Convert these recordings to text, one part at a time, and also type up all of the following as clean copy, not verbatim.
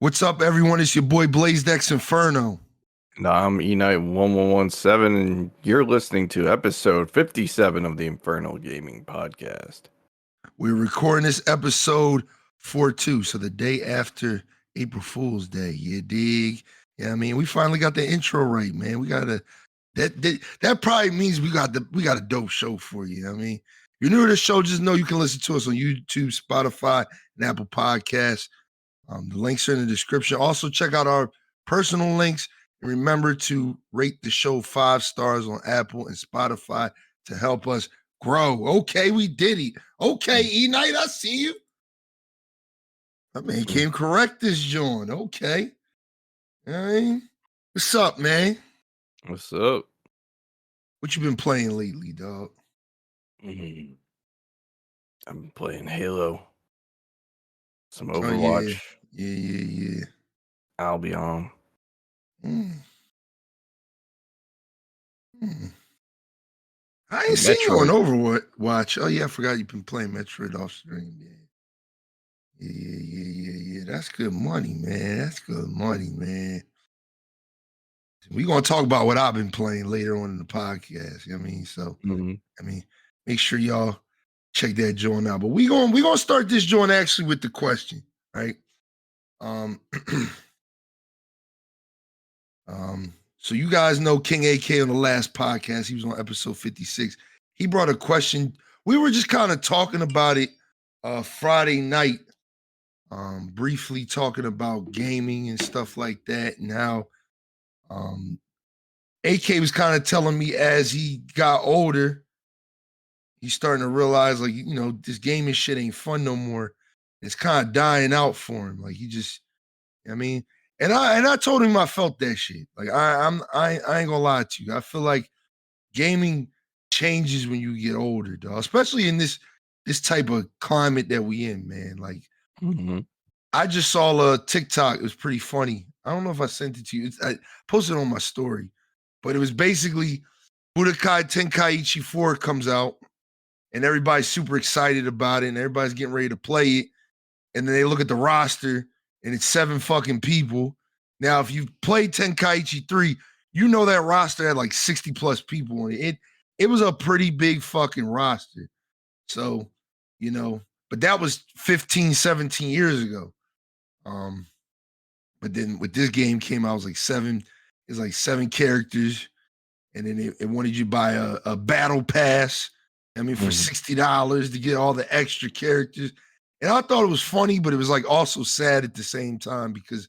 What's up, everyone? It's your boy BLAZEDxENFERNO. And I'm Eknight117, and you're listening to episode 57 of the Infernal Gaming Podcast. We're recording this episode 4/2, so the day after April Fool's Day. You dig? Yeah, I mean, we finally got the intro right, man. We got that probably means we got a dope show for you. I mean, if you're new to the show, just know you can listen to us on YouTube, Spotify, and Apple Podcasts. The links are in the description. Also, check out our personal links. And remember to rate the show 5 stars on Apple and Spotify to help us grow. Okay, we did it. Okay, E-Night, I see you. I mean, came correct this joint. Okay. All right. What's up, man? What's up? What you been playing lately, dog? I've been playing Halo. Some Overwatch. Oh, yeah. Albion. I ain't seen you on Overwatch. Oh, yeah, I forgot you've been playing Metroid off stream. Yeah. That's good money, man. That's good money, man. We're going to talk about what I've been playing later on in the podcast. You know what I mean? So, I mean, make sure y'all check that joint out. But we're gonna start this joint actually with the question, right? So you guys know King AK on the last podcast. He was on episode 56. He brought a question. We were just kind of talking about it Friday night, briefly talking about gaming and stuff like that. And how AK was kind of telling me as he got older, he's starting to realize, like, you know, this gaming shit ain't fun no more. It's kind of dying out for him. Like, he just, I mean, and I told him I felt that shit. Like, I ain't gonna lie to you. I feel like gaming changes when you get older, dog. Especially in this type of climate that we in, man. Like, I just saw a TikTok. It was pretty funny. I don't know if I sent it to you. I posted it on my story, but it was basically Budokai Tenkaichi 4 comes out, and everybody's super excited about it, and everybody's getting ready to play it. And then they look at the roster, and it's 7 fucking people. Now, if you've played Tenkaichi 3, you know that roster had like 60 plus people on it. It was a pretty big fucking roster. So, you know, but that was 15, 17 years ago. But then with this game came out, it was like 7 characters. And then it wanted you to buy a battle pass. I mean, for $60 to get all the extra characters. And I thought it was funny, but it was like also sad at the same time, because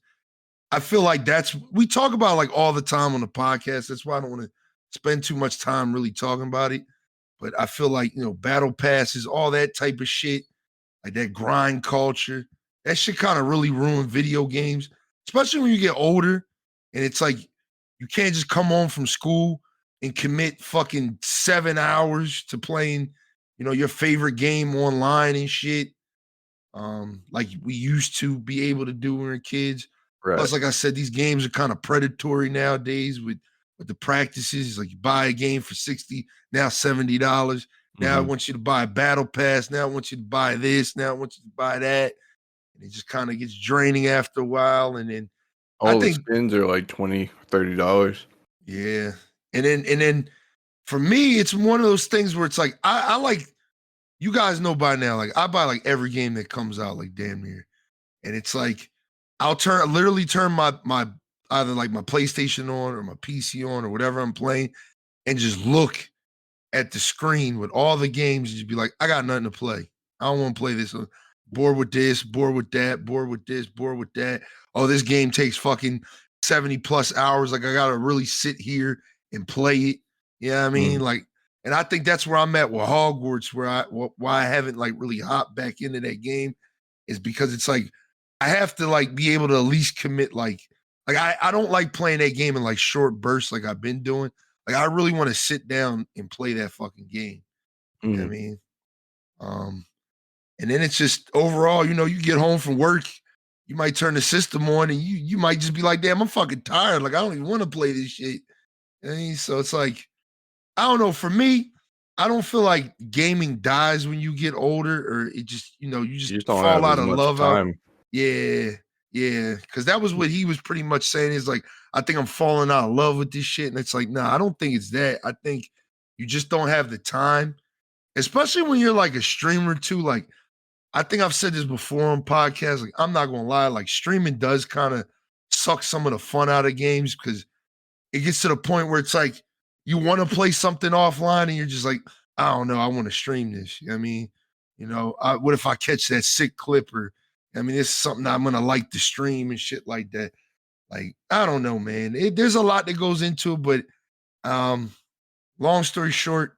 I feel like we talk about like all the time on the podcast. That's why I don't want to spend too much time really talking about it. But I feel like, you know, battle passes, all that type of shit, like that grind culture, that shit kind of really ruined video games, especially when you get older and it's like you can't just come home from school and commit fucking 7 hours to playing, you know, your favorite game online and shit. Like we used to be able to do when we were kids. Right. Plus, like I said, these games are kind of predatory nowadays with the practices. Like you buy a game for $60, now $70. Now I want you to buy a battle pass. Now I want you to buy this. Now I want you to buy that. And it just kind of gets draining after a while. And then all the skins are like $20, $30. Yeah. And then for me, it's one of those things where it's like, I like, you guys know by now, like I buy like every game that comes out, like damn near. And it's like, I'll literally turn my either like my PlayStation on or my PC on or whatever I'm playing and just look at the screen with all the games and just be like, I got nothing to play. I don't want to play this. Bored with this, bored with that, bored with this, bored with that. Oh, this game takes fucking 70 plus hours. Like I got to really sit here and play it. You know what I mean? Like, and I think that's where I'm at with Hogwarts, why I haven't like really hopped back into that game is because it's like, I have to like be able to at least commit like I don't like playing that game in like short bursts like I've been doing. Like I really want to sit down and play that fucking game. You know what I mean? And then it's just overall, you know, you get home from work, you might turn the system on and you might just be like, damn, I'm fucking tired. Like I don't even want to play this shit. You know what I mean? So it's like, I don't know. For me, I don't feel like gaming dies when you get older, or it just, you know, you just fall out of love out. Yeah. Yeah, because that was what he was pretty much saying. Is like, I think I'm falling out of love with this shit, and it's like, nah, I don't think it's that. I think you just don't have the time, especially when you're like a streamer too. Like, I think I've said this before on podcasts. Like, I'm not gonna lie, like streaming does kind of suck some of the fun out of games because it gets to the point where it's like you want to play something offline and you're just like, I don't know, I want to stream this. You know what I mean, what if I catch that sick clip or I mean, it's something I'm gonna like to stream and shit like that. Like, I don't know, man. There's a lot that goes into it, but um, long story short,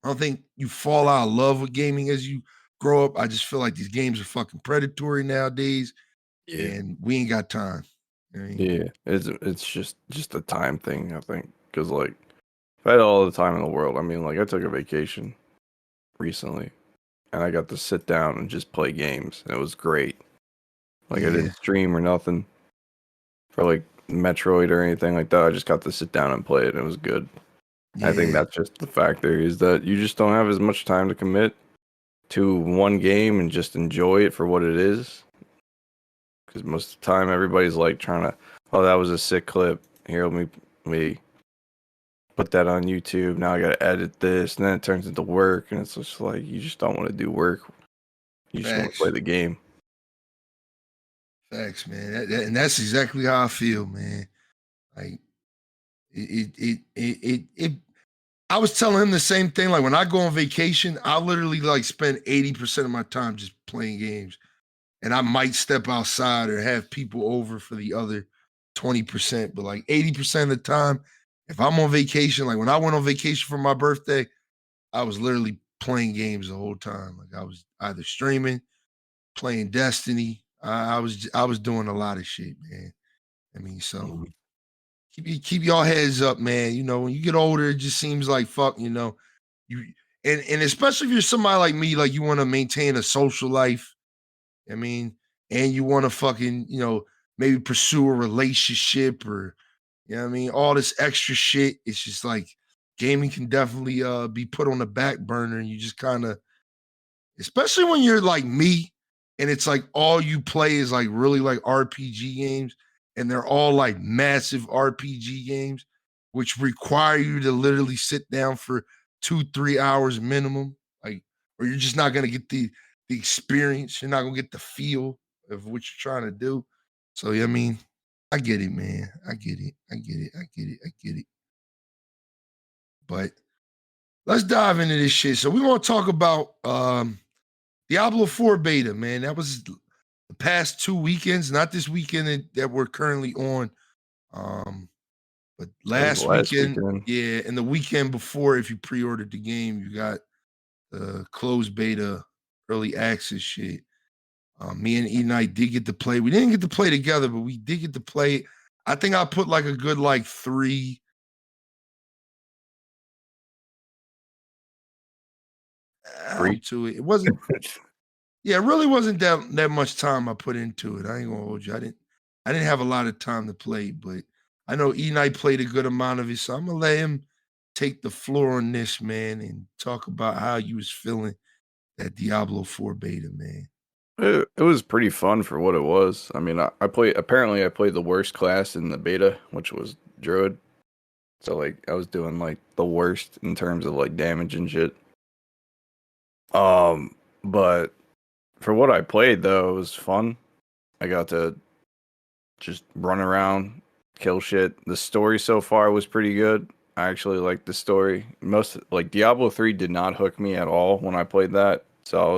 I don't think you fall out of love with gaming as you grow up. I just feel like these games are fucking predatory nowadays, Yeah. and we ain't got time. I mean, Yeah, it's just a time thing, I think, because like if I had all the time in the world, I mean, like I took a vacation recently, and I got to sit down and just play games, and it was great. Like I yeah, didn't stream or nothing for like Metroid or anything like that. I just got to sit down and play it, and it was good. I think yeah, that's just the factor is that you just don't have as much time to commit to one game and just enjoy it for what it is. Because most of the time, everybody's like trying to, oh, that was a sick clip. Here, let me put that on YouTube. Now I got to edit this, and then it turns into work, and it's just like you just don't want to do work. You just want to play facts, the game. facts, man. And that's exactly how I feel, man. Like it. I was telling him the same thing. Like when I go on vacation, I literally like spend 80% of my time just playing games. And I might step outside or have people over for the other 20%. But like 80% of the time, if I'm on vacation, like when I went on vacation for my birthday, I was literally playing games the whole time. Like I was either streaming, playing Destiny. I was doing a lot of shit, man. I mean, so Mhm. keep y'all heads up, man. When you get older, it just seems like fuck, you and especially if you're somebody like me, like you want to maintain a social life. I mean, and you want to fucking, maybe pursue a relationship or what I mean, all this extra shit. It's just like gaming can definitely be put on the back burner and you just kind of, especially when you're like me and it's like all you play is like really like RPG games and they're all like massive RPG games which require you to literally sit down for 2-3 hours minimum, like, or you're just not going to get the experience, you're not going to get the feel of what you're trying to do. So yeah, I mean, I get it, man. I get it. I get it. But let's dive into this shit. So we want to talk about Diablo 4 beta, man. That was the past 2 weekends, not this weekend that we're currently on. But That was last last weekend, weekend. yeah, and the weekend before, if you pre-ordered the game, you got the closed beta early access shit. Me and Eknight did get to play. We didn't get to play together, but we did get to play. I think I put like a good like 3 Free. to it. It wasn't, yeah, it really wasn't that much time I put into it. I ain't gonna hold you. I didn't have a lot of time to play, but I know Eknight played a good amount of it, so I'm gonna let him take the floor on this, man, and talk about how you was feeling that Diablo 4 beta, man. It was pretty fun for what it was. I mean, I played. Apparently, I played the worst class in the beta, which was Druid. So like, I was doing like the worst in terms of like damage and shit. But for what I played though, it was fun. I got to just run around, kill shit. The story so far was pretty good. I actually liked the story. Most like Diablo 3 did not hook me at all when I played that. So I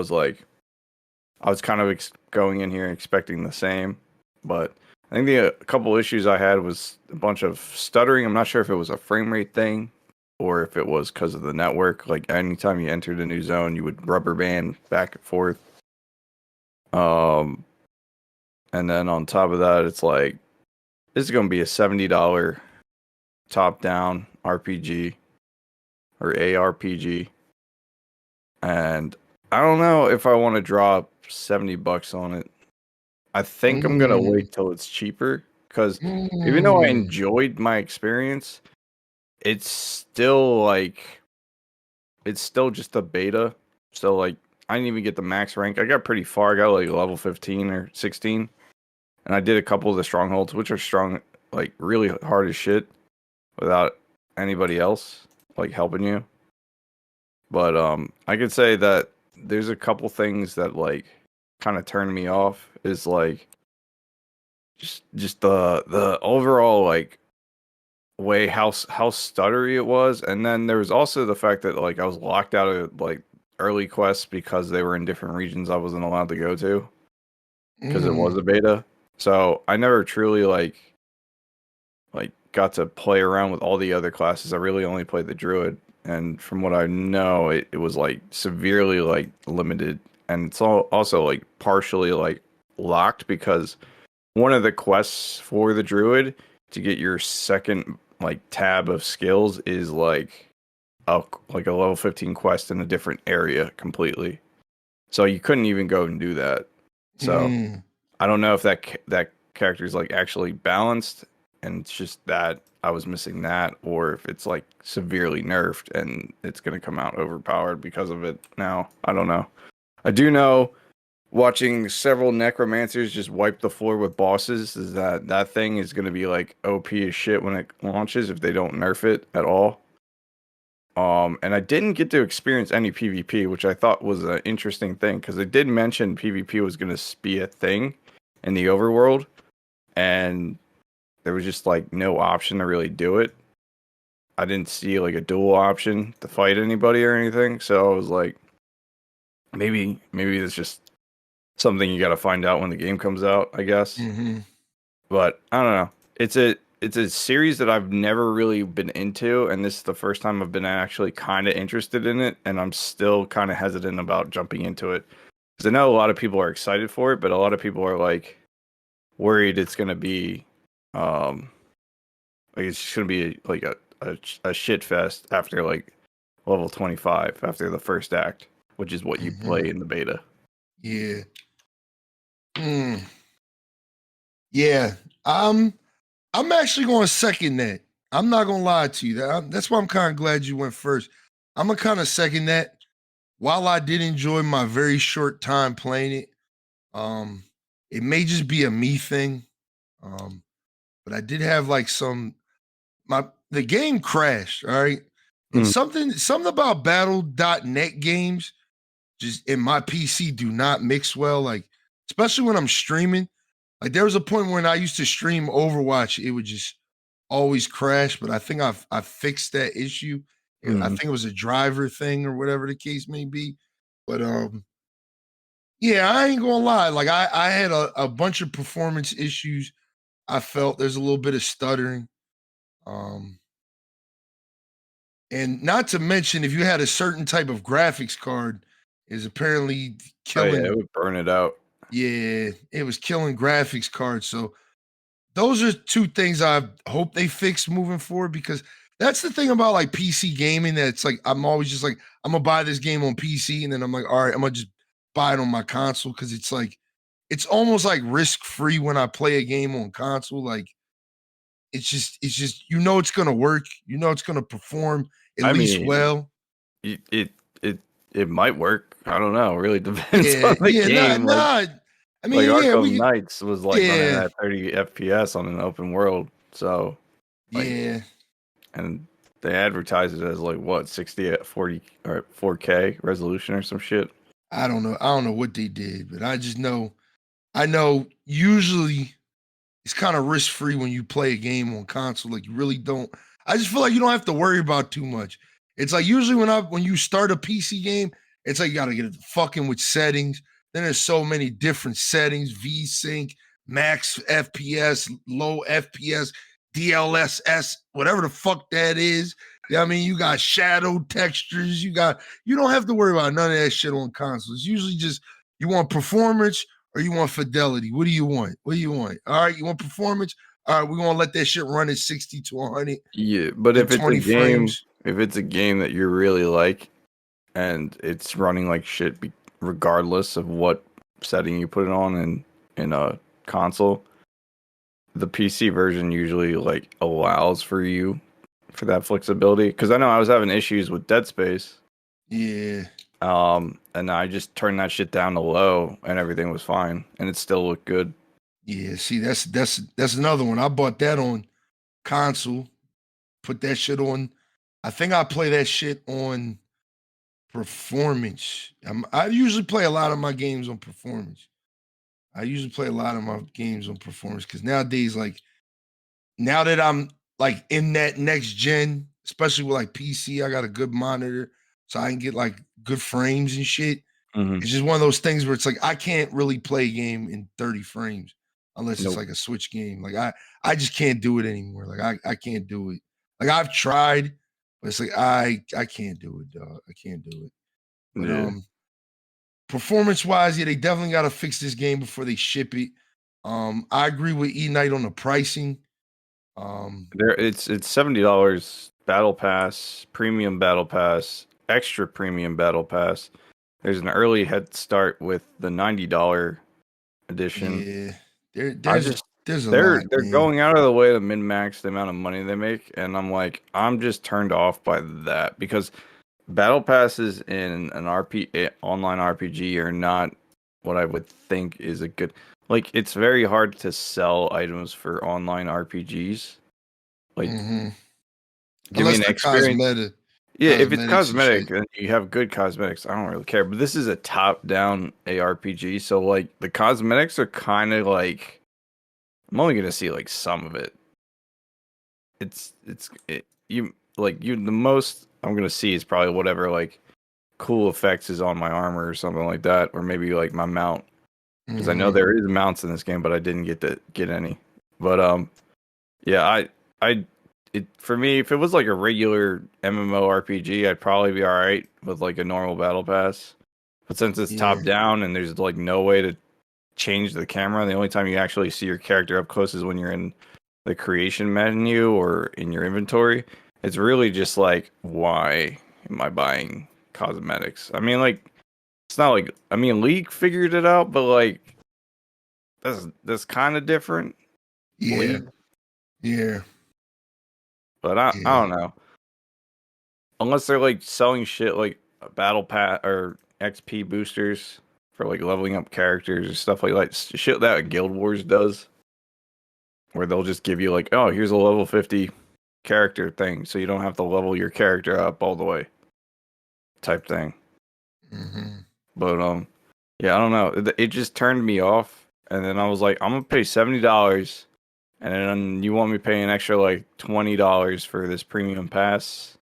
was kind of going in here expecting the same, but I think a couple issues I had was a bunch of stuttering. I'm not sure if it was a frame rate thing or if it was because of the network. Like anytime you entered a new zone, you would rubber band back and forth. Um, and then on top of that, it's like this is going to be a $70 top-down RPG or ARPG, and I don't know if I want to drop $70 on it. I think I'm gonna Mm, wait till it's cheaper because even though I mm, enjoyed my experience, it's still like it's still just a beta. So like I didn't even get the max rank. I got pretty far. I got like level 15 or 16. and I did a couple of the strongholds, which are strong, like really hard as shit, without anybody else like helping you. But I could say that there's a couple things that like kind of turned me off. Is like just the overall like way how stuttery it was, and then there was also the fact that like I was locked out of like early quests because they were in different regions I wasn't allowed to go to because it was a beta. So I never truly like got to play around with all the other classes. I really only played the druid, and from what I know, it was like severely like limited, and it's also like partially like locked because one of the quests for the druid to get your second like tab of skills is like a level 15 quest in a different area completely. So you couldn't even go and do that. So I don't know if that character is like actually balanced and it's just that I was missing that, or if it's like severely nerfed and it's gonna come out overpowered because of it now. I don't know. I do know watching several necromancers just wipe the floor with bosses is that thing is gonna be like OP as shit when it launches if they don't nerf it at all. And I didn't get to experience any PvP, which I thought was an interesting thing because they did mention PvP was going to be a thing in the overworld, and there was just like no option to really do it. I didn't see like a dual option to fight anybody or anything, so I was like, maybe it's just something you got to find out when the game comes out, I guess. But I don't know. It's a series that I've never really been into, and this is the first time I've been actually kind of interested in it, and I'm still kind of hesitant about jumping into it because I know a lot of people are excited for it, but a lot of people are like worried it's gonna be like it's just gonna be like a shit fest after like level 25 after the first act, which is what you play in the beta. Yeah. Yeah. I'm actually going to second that. I'm not going to lie to you. That's why I'm kind of glad you went first. I'm going to kind of second that. While I did enjoy my very short time playing it, it may just be a me thing. But I did have like the game crashed, all right? And something about battle.net games just in my PC do not mix well, like especially when I'm streaming. Like there was a point when I used to stream Overwatch, it would just always crash, but I think I fixed that issue. I think it was a driver thing or whatever the case may be. But yeah, I ain't gonna lie. Like I had a bunch of performance issues. I felt there's a little bit of stuttering. And not to mention if you had a certain type of graphics card, is apparently killing. Oh yeah, it would burn it out. Yeah, it was killing graphics cards. So those are two things I hope they fix moving forward because that's the thing about like PC gaming that's like I'm always just like I'm gonna buy this game on PC and then I'm like, all right, I'm gonna just buy it on my console because it's like it's almost like risk free when I play a game on console. Like it's just it's gonna work, it's gonna perform at least well. It it might work. I don't know. It really depends on the Yeah, game. nah. I Like mean, yeah, Arkham Knights was like running yeah, at 30 FPS on an open world. So like, yeah. and they advertise it as like what 60 at 40 or 4K resolution or some shit. I don't know what they did, but I know usually it's kind of risk free when you play a game on console. Like you really don't. I just feel like you don't have to worry about too much. It's like usually when you start a PC game, it's like you gotta get it fucking with settings. Then there's so many different settings: VSync, max FPS, low FPS, DLSS, whatever the fuck that is. I mean, you got shadow textures. You don't have to worry about none of that shit on consoles. Usually just you want performance or you want fidelity? What do you want? What do you want? All right, you want performance? All right, we're gonna let that shit run at 60 to 100. Yeah, but if it's a frames. game that you really like and it's running like shit regardless of what setting you put it on in a console, the PC version usually like allows for that flexibility. Because I know I was having issues with Dead Space. Yeah. And I just turned that shit down to low, and everything was fine, and it still looked good. Yeah, see, that's another one. I bought that on console, put that shit on. I think I play that shit on performance. I usually play a lot of my games on performance. I usually play a lot of my games on performance because nowadays, like now that I'm like in that next gen, especially with like PC, I got a good monitor, so I can get like good frames and shit. Hmm. It's just one of those things where it's like I can't really play a game in 30 frames unless it's Nope. like a Switch game. Like I just can't do it anymore. Like I can't do it. Like I've tried, but it's like I can't do it, dog. I can't do it. But Yeah. performance wise, yeah, they definitely got to fix this game before they ship it. I agree with E Night on the pricing. It's $70 battle pass, premium battle pass, extra premium battle pass. There's an early head start with the $90 edition. Yeah, I just there's a lot, they're man. going out of the way to min max the amount of money they make, and I'm like, I'm just turned off by that because battle passes in an online RPG are not what I would think is a good. Like, it's very hard to sell items for online RPGs. Like, Hmm. give me Unless an they're experience. Yeah, if it's cosmetics and cosmetic shit. and you have good cosmetics, I don't really care. But this is a top-down ARPG, so like the cosmetics are kind of like I'm only gonna see like some of it. The most I'm gonna see is probably whatever like cool effects is on my armor or something like that, or maybe like my mount because I know Hmm. there is mounts in this game, but I didn't get any. But yeah, I it for me if it was like a regular MMORPG, I'd probably be all right with like a normal battle pass. But since it's top Yeah. down and there's like no way to change the camera, the only time you actually see your character up close is when you're in the creation menu or in your inventory. It's really just like, why am I buying cosmetics? I mean, like, it's not like League figured it out, but like that's kind of different. Yeah. League, Yeah. but I Yeah. don't know. Unless they're like selling shit like a battle pass or XP boosters for like leveling up characters or stuff like that. Shit that Guild Wars does, where they'll just give you like, oh, here's a level 50 character thing, so you don't have to level your character up all the way, type thing. Hmm. But yeah, I don't know. It just turned me off, and then I was like, I'm gonna pay $70, and then you want me to pay an extra like $20 for this premium pass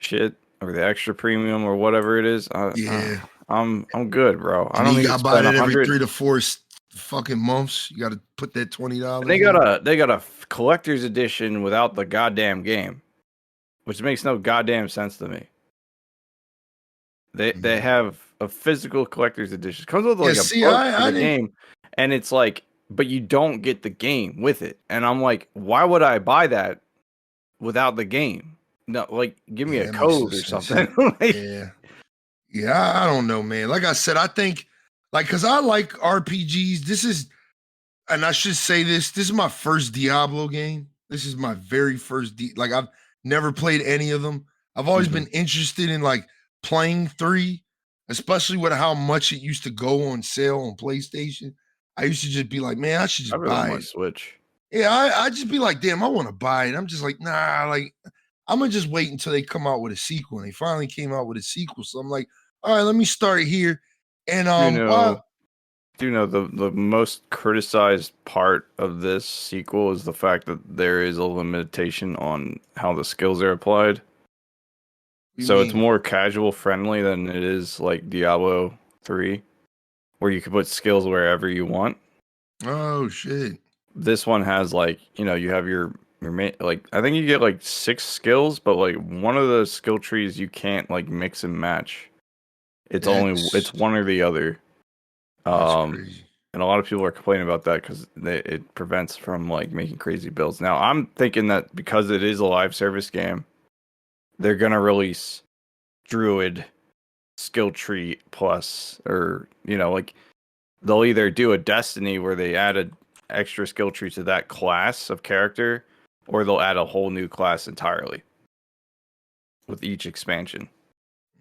shit or the extra premium or whatever it is. Yeah. I'm good, bro. I And then don't you need to gotta buy spend a that every hundred. 3 to 4 fucking months. You gotta put that And they $20 got in. a collector's edition without the goddamn game, which makes no goddamn sense to me. They Mhm. have a physical collector's edition. Comes with Yeah, like a see, book for I the didn't. game, and it's like, but you don't get the game with it. And I'm like, why would I buy that without the game? No, like, give me Yeah, a that makes no code or sense. something. Like, Yeah. Yeah, I don't know, man. Like I said, I think, like, because I like RPGs. This is, and I should say this is my first Diablo game. This is my very first, like, I've never played any of them. I've always mhm. been interested in, like, playing three, especially with how much it used to go on sale on PlayStation. I used to just be like, man, I should I just have it on buy my it. Switch. Yeah, I just be like, damn, I want to buy it. I'm just like, nah, like I'm gonna just wait until they come out with a sequel. And they finally came out with a sequel. So I'm like, all right, let me start here. And You while know, do you know the most criticized part of this sequel is the fact that there is a limitation on how the skills are applied. you So it's mean, more casual friendly than it is like Diablo 3, where you can put skills wherever you want. oh shit. This one has like, you have your main, like I think you get like 6 skills, but like one of the skill trees you can't like mix and match. It's That's one or the other. that's Um crazy. and a lot of people are complaining about that because it prevents from like making crazy builds. Now I'm thinking that because it is a live service game, they're gonna release Druid skill tree plus, or like they'll either do a Destiny where they added extra skill tree to that class of character, or they'll add a whole new class entirely with each expansion.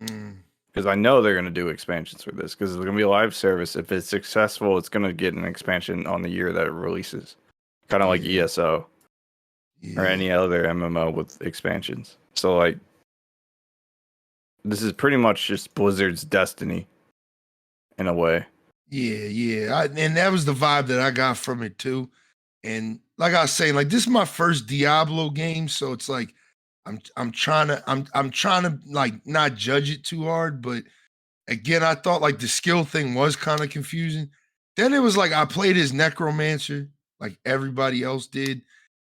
Mm. because I know they're gonna do expansions for this because it's gonna be a live service. If it's successful, it's gonna get an expansion on the year that it releases, kind of like ESO or any other MMO with expansions. So like, this is pretty much just Blizzard's destiny in a way. Yeah. And that was the vibe that I got from it too. And like I was saying, like this is my first Diablo game, so it's like I'm trying to like not judge it too hard, but again, I thought like the skill thing was kind of confusing. Then it was like I played as Necromancer, like everybody else did,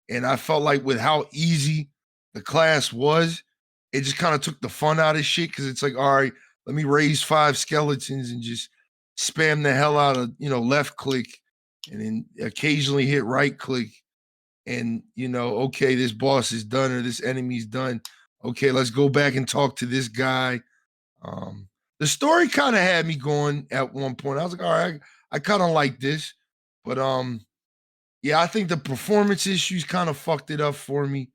and I felt like with how easy the class was, it just kind of took the fun out of shit because it's like, all right, let me raise 5 skeletons and just spam the hell out of left click, and then occasionally hit right click, and okay, this boss is done or this enemy's done. Okay, let's go back and talk to this guy. The story kind of had me going at one point. I was like, all right, I kind of like this. But yeah, I think the performance issues kind of fucked it up for me.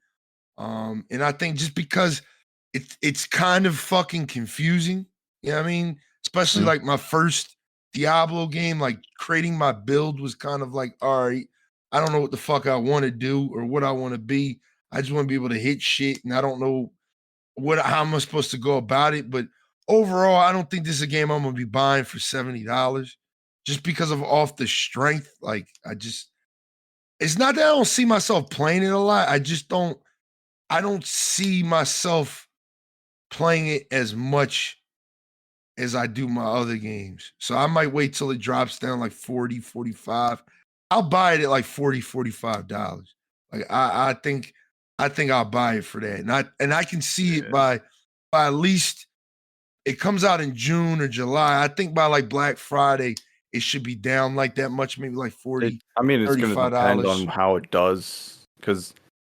And I think just because it's kind of fucking confusing. You know what I mean? Especially like my first Diablo game, like creating my build was kind of like, all right, I don't know what the fuck I want to do or what I want to be. I just want to be able to hit shit, and I don't know how am I supposed to go about it. But overall, I don't think this is a game I'm gonna be buying for $70 just because of off the strength. Like it's not that I don't see myself playing it a lot. I don't see myself playing it as much as I do my other games. So I might wait till it drops down like 40, 45. I'll buy it at like 40, $45. Like I think I'll buy it for that. And I can see it by at least it comes out in June or July. I think by like Black Friday, it should be down like that much, maybe like 40. I mean, it's going to depend on how it does, because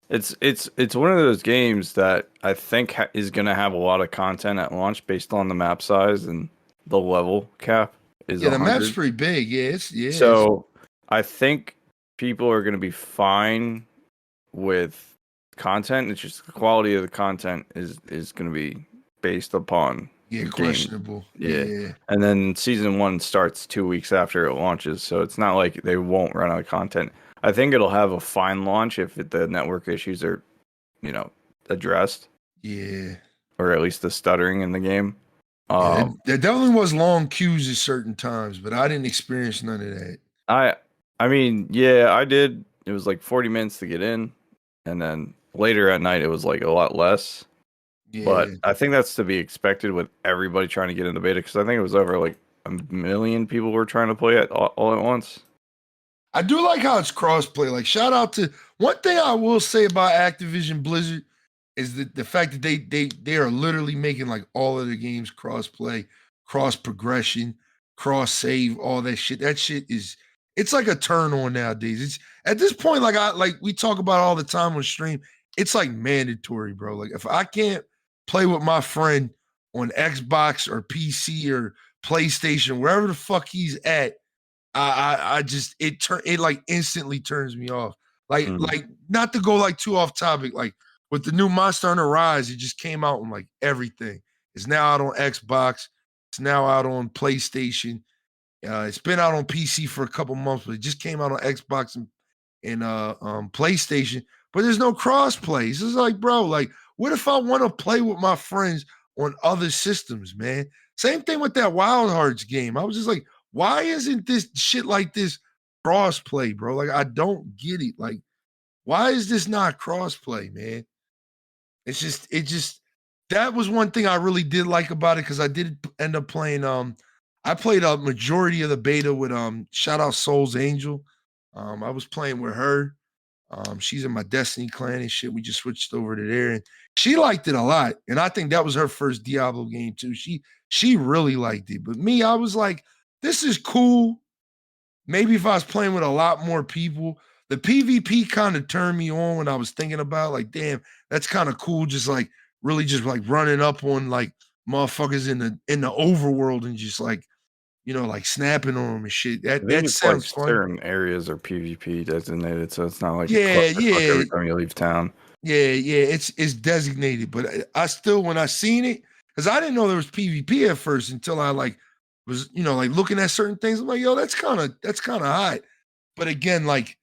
it's one of those games that I think is going to have a lot of content at launch based on the map size, and the level cap is the map's pretty big. So I think people are going to be fine with content. It's just the quality of the content is going to be based upon questionable. And then season 1 starts 2 weeks after it launches, so it's not like they won't run out of content. I think it'll have a fine launch if the network issues are, addressed. Yeah. Or at least the stuttering in the game. There definitely was long queues at certain times, but I didn't experience none of that. I mean, yeah, I did. It was like 40 minutes to get in, and then later at night it was like a lot less. Yeah. But I think that's to be expected with everybody trying to get in the beta, because I think it was over like 1 million people were trying to play it all at once. I do like how it's crossplay. Like, shout out to one thing I will say about Activision Blizzard is that the fact that they are literally making like all of the games crossplay, cross progression, cross save, all that shit. That shit it's like a turn on nowadays. It's at this point, like we talk about all the time on stream, it's like mandatory, bro. Like if I can't play with my friend on Xbox or PC or PlayStation, wherever the fuck he's at, I just it like instantly turns me off. Like not to go like too off topic, like with the new Monster Hunter Rise, it just came out on like everything. It's now out on Xbox. It's now out on PlayStation. It's been out on PC for a couple months, but it just came out on Xbox and PlayStation. But there's no crossplay. It's like, bro, like, what if I want to play with my friends on other systems, man? Same thing with that Wild Hearts game. I was just like, why isn't this shit like this crossplay, bro? Like, I don't get it. Like, why is this not crossplay, man? It just that was one thing I really did like about it, because I did end up playing. I played a majority of the beta with shout out Soul's Angel. I was playing with her. She's in my Destiny clan and shit. We just switched over to there, and she liked it a lot. And I think that was her first Diablo game too. She really liked it. But me, I was like, this is cool. Maybe if I was playing with a lot more people. The PvP kind of turned me on when I was thinking about like, damn, that's kind of cool. Just like really just like running up on like motherfuckers in the overworld and just like, like snapping on them and shit. That sounds fun. Certain areas are PvP designated, so it's not like every time you leave town. Yeah, it's designated. But I still, when I seen it, because I didn't know there was PvP at first until I like was, like looking at certain things. I'm like, yo, that's kind of hot. But again, like,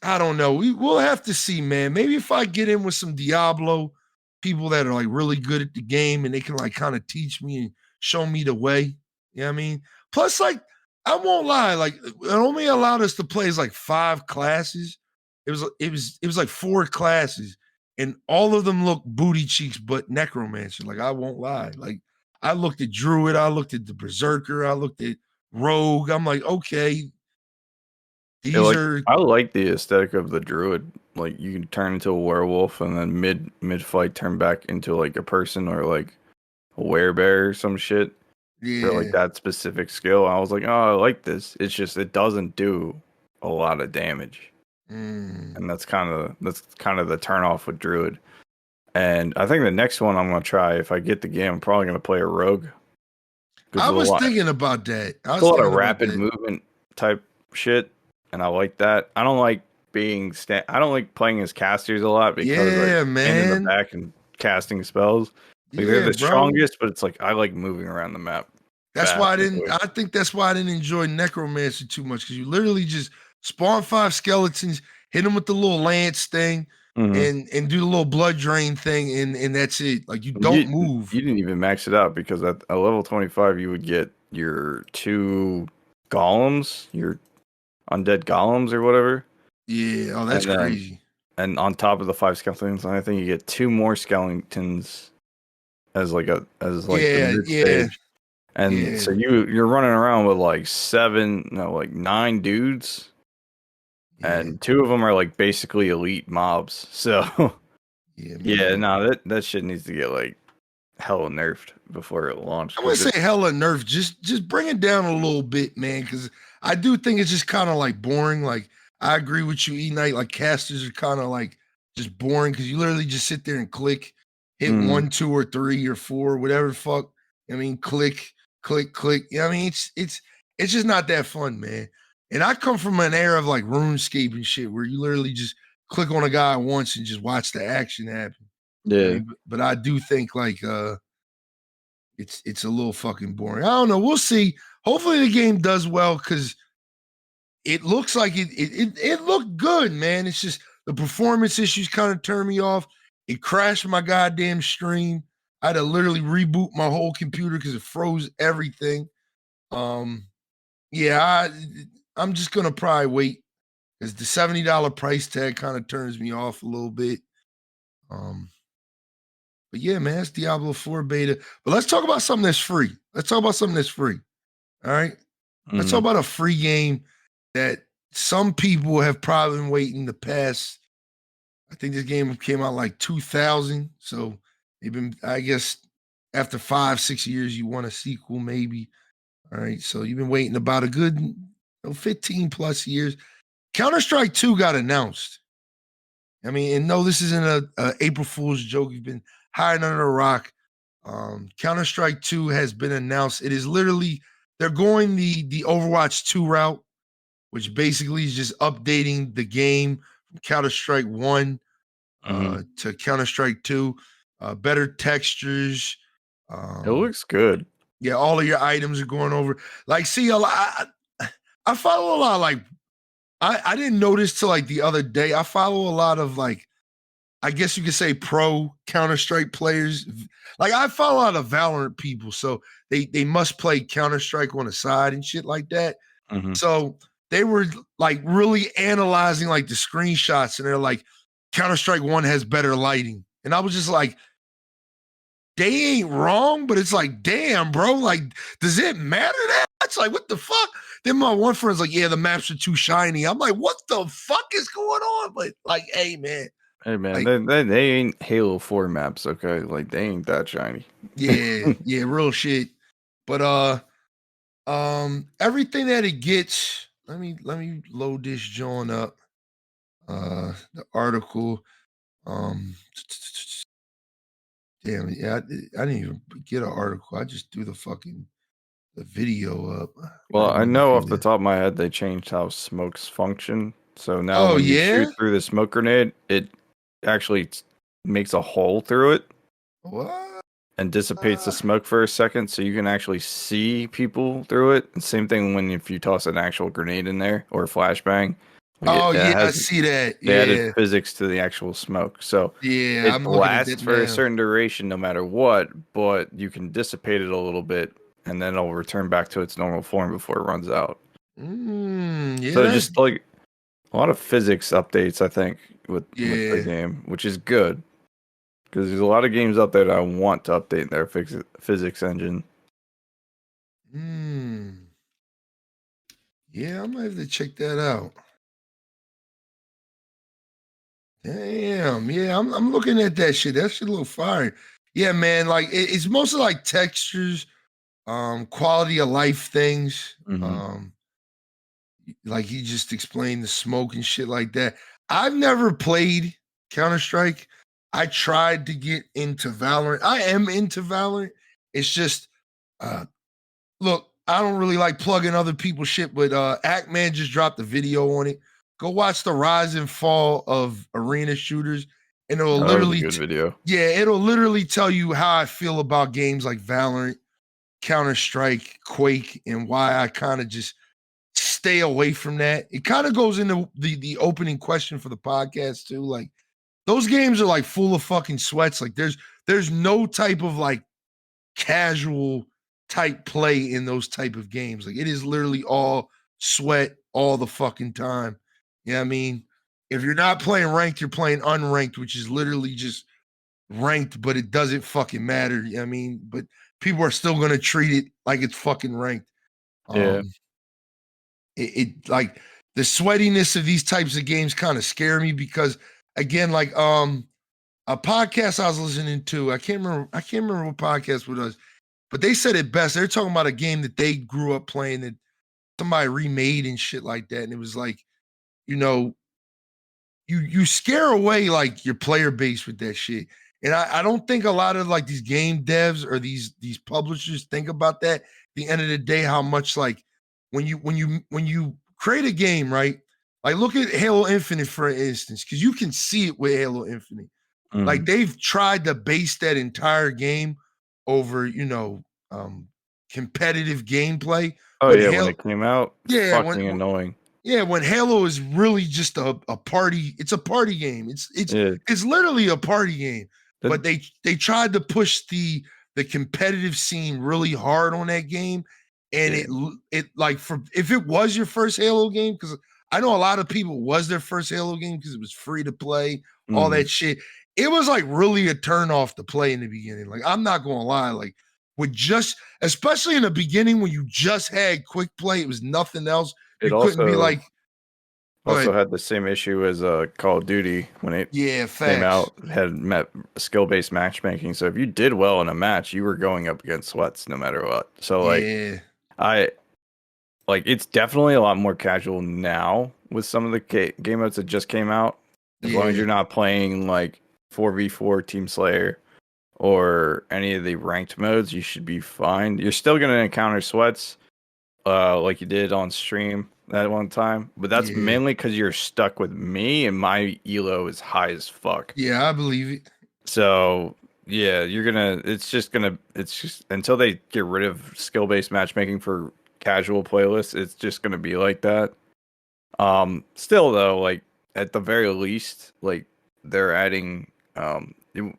I don't know. We'll have to see, man. Maybe if I get in with some Diablo people that are like really good at the game and they can like kind of teach me and show me the way. You know what I mean? Plus, like, I won't lie, like it only allowed us to play like 5 classes. It was like 4 classes, and all of them look booty cheeks but necromancer. Like, I won't lie. Like, I looked at Druid, I looked at the Berserker, I looked at Rogue. I'm like, okay, these are I like the aesthetic of the druid. Like you can turn into a werewolf and then mid fight turn back into like a person or like a werebear or some shit for like yeah. that specific skill. I was like, oh, I like this. It's just it doesn't do a lot of damage, and that's kind of the turn off with druid. And I think the next one I'm gonna try if I get the game, I'm probably gonna play a rogue. I was thinking about that. It's a lot of rapid movement type shit, and I like that. I don't like I don't like playing as casters a lot because stand in the back and casting spells. Like they're the strongest, but it's like I like moving around the map. That's why I think that's why I didn't enjoy Necromancer too much, because you literally just spawn 5 skeletons, hit them with the little lance thing, and do the little blood drain thing, and that's it. Like, you don't move. You didn't even max it out, because at a level 25 you would get your 2 golems, your undead golems or whatever. Yeah, oh, that's crazy. And on top of the 5 skeletons, I think you get 2 more skeletons as like the mid stage. And so you're running around with like 9 dudes, and 2 of them are like basically elite mobs. So that shit needs to get like hella nerfed before it launched. I'm gonna say hella nerfed. Just bring it down a little bit, man, because I do think it's just kind of like boring. Like, I agree with you, Eknight. Like, casters are kind of like just boring because you literally just sit there and click, hit 1, 2, or 3 or 4, whatever the fuck. I mean, click. You know what I mean? It's just not that fun, man. And I come from an era of like RuneScape and shit where you literally just click on a guy once and just watch the action happen. Yeah. I mean, but I do think like it's a little fucking boring. I don't know. We'll see. Hopefully the game does well, because it looks like it looked good, man. It's just the performance issues kind of turned me off. It crashed my goddamn stream. I had to literally reboot my whole computer because it froze everything. Yeah, I'm just gonna probably wait, because the $70 price tag kind of turns me off a little bit. But yeah, man, it's Diablo 4 beta. But let's talk about something that's free. All right. Let's talk about a free game that some people have probably been waiting the past. I think this game came out like 2000. So they've been, I guess, after 5-6 years, you want a sequel, maybe. All right. So you've been waiting about a good 15 plus years. Counter-Strike 2 got announced. I mean, and no, this isn't a April Fool's joke. You've been hiding under a rock. Counter-Strike 2 has been announced. It is literally, they're going the Overwatch 2 route, which basically is just updating the game from Counter-Strike 1 to Counter-Strike 2. Better textures. It looks good. Yeah, all of your items are going over. Like, see, I follow a lot. Like, I didn't notice till like the other day. I follow a lot of, like, I guess you could say pro Counter-Strike players. Like, I follow a lot of Valorant people, so they must play Counter-Strike on the side and shit like that. So they were like really analyzing like the screenshots, and they're like, Counter-Strike 1 has better lighting. And I was just like, they ain't wrong, but it's like, damn, bro, like, does it matter that much? Like, what the fuck? Then my one friend's like, yeah, the maps are too shiny. I'm like, what the fuck is going on? But like, hey, man. Hey, man, like, they ain't Halo 4 maps, okay? Like, they ain't that shiny. Yeah, real shit. But everything that it gets, let me load this joint up. The article. Damn it, yeah, I didn't even get an article. I just threw the video up. Well, I know off the top of my head they changed how smokes function. So now when you shoot through the smoke grenade, it actually makes a hole through it. What? and dissipates the smoke for a second, so you can actually see people through it. And same thing when if you toss an actual grenade in there or a flashbang. Like Oh it yeah, I has see that. they added Yeah, physics to the actual smoke, so yeah, it I'm looking at lasts that for a now. certain duration no matter what. But you can dissipate it a little bit, and then it'll return back to its normal form before it runs out. Yeah, So that's just like a lot of physics updates, I think, with the yeah. game, which is good because there's a lot of games out there that I want to update their physics engine. Yeah, I might have to check that out. Damn, yeah, I'm looking at that shit. That shit look fire. Yeah, man, like it's mostly like textures, quality of life things. Hmm. Like he just explained the smoke and shit like that. I've never played Counter-Strike. I tried to get into Valorant. I am into Valorant. It's just uh look, I don't really like plugging other people's shit, but Ackman just dropped a video on it. Go watch the rise and fall of arena shooters, and it'll Oh, that was a literally, good video. yeah, it'll literally tell you how I feel about games like Valorant, Counter Strike, Quake, and why I kind of just stay away from that. It kind of goes into the opening question for the podcast too. Like those games are like full of fucking sweats. Like there's no type of like casual type play in those type of games. Like it is literally all sweat all the fucking time. You know what I mean? If you're not playing ranked, you're playing unranked, which is literally just ranked, but it doesn't fucking matter. You know what I mean? But people are still gonna treat it like it's fucking ranked. Yeah. Um it like the sweatiness of these types of games kind of scare me because again, like a podcast I was listening to, I can't remember what podcast it was, but they said it best. They're talking about a game that they grew up playing that somebody remade and shit like that. And it was like, you know, you scare away like your player base with that shit. And I don't think a lot of like these game devs or these publishers think about that. At the end of the day, how much like when you create a game, right? Like look at Halo Infinite for instance, because you can see it with Halo Infinite. Like Hmm. they've tried to base that entire game over, competitive gameplay. Oh But yeah, when Halo, it came out, yeah, fucking annoying. when Halo is really just a party, it's a party game. Yeah. It's literally a party game. The, But they tried to push the competitive scene really hard on that game, and yeah. it like for if it was your first Halo game, because I know a lot of people was their first Halo game because it was free to play, all Hmm. that shit. It was like really a turn off to play in the beginning. Like I'm not gonna lie, like with just especially in the beginning when you just had quick play, it was nothing else. It You couldn't be also like, go also ahead. had the same issue as Call of Duty when it Yeah, came facts. out. Had met skill-based matchmaking, so if you did well in a match, you were going up against sweats no matter what. So like Yeah, I like it's definitely a lot more casual now with some of the game modes that just came out. As long as yeah, you're not playing like 4v4 Team Slayer or any of the ranked modes, you should be fine. You're still gonna encounter sweats, like you did on stream that one time, but that's yeah, mainly because you're stuck with me and my elo is high as fuck. yeah. I believe it. So yeah, it's just until they get rid of skill based matchmaking for casual playlists, it's just gonna be like that. Still though, like at the very least, like they're adding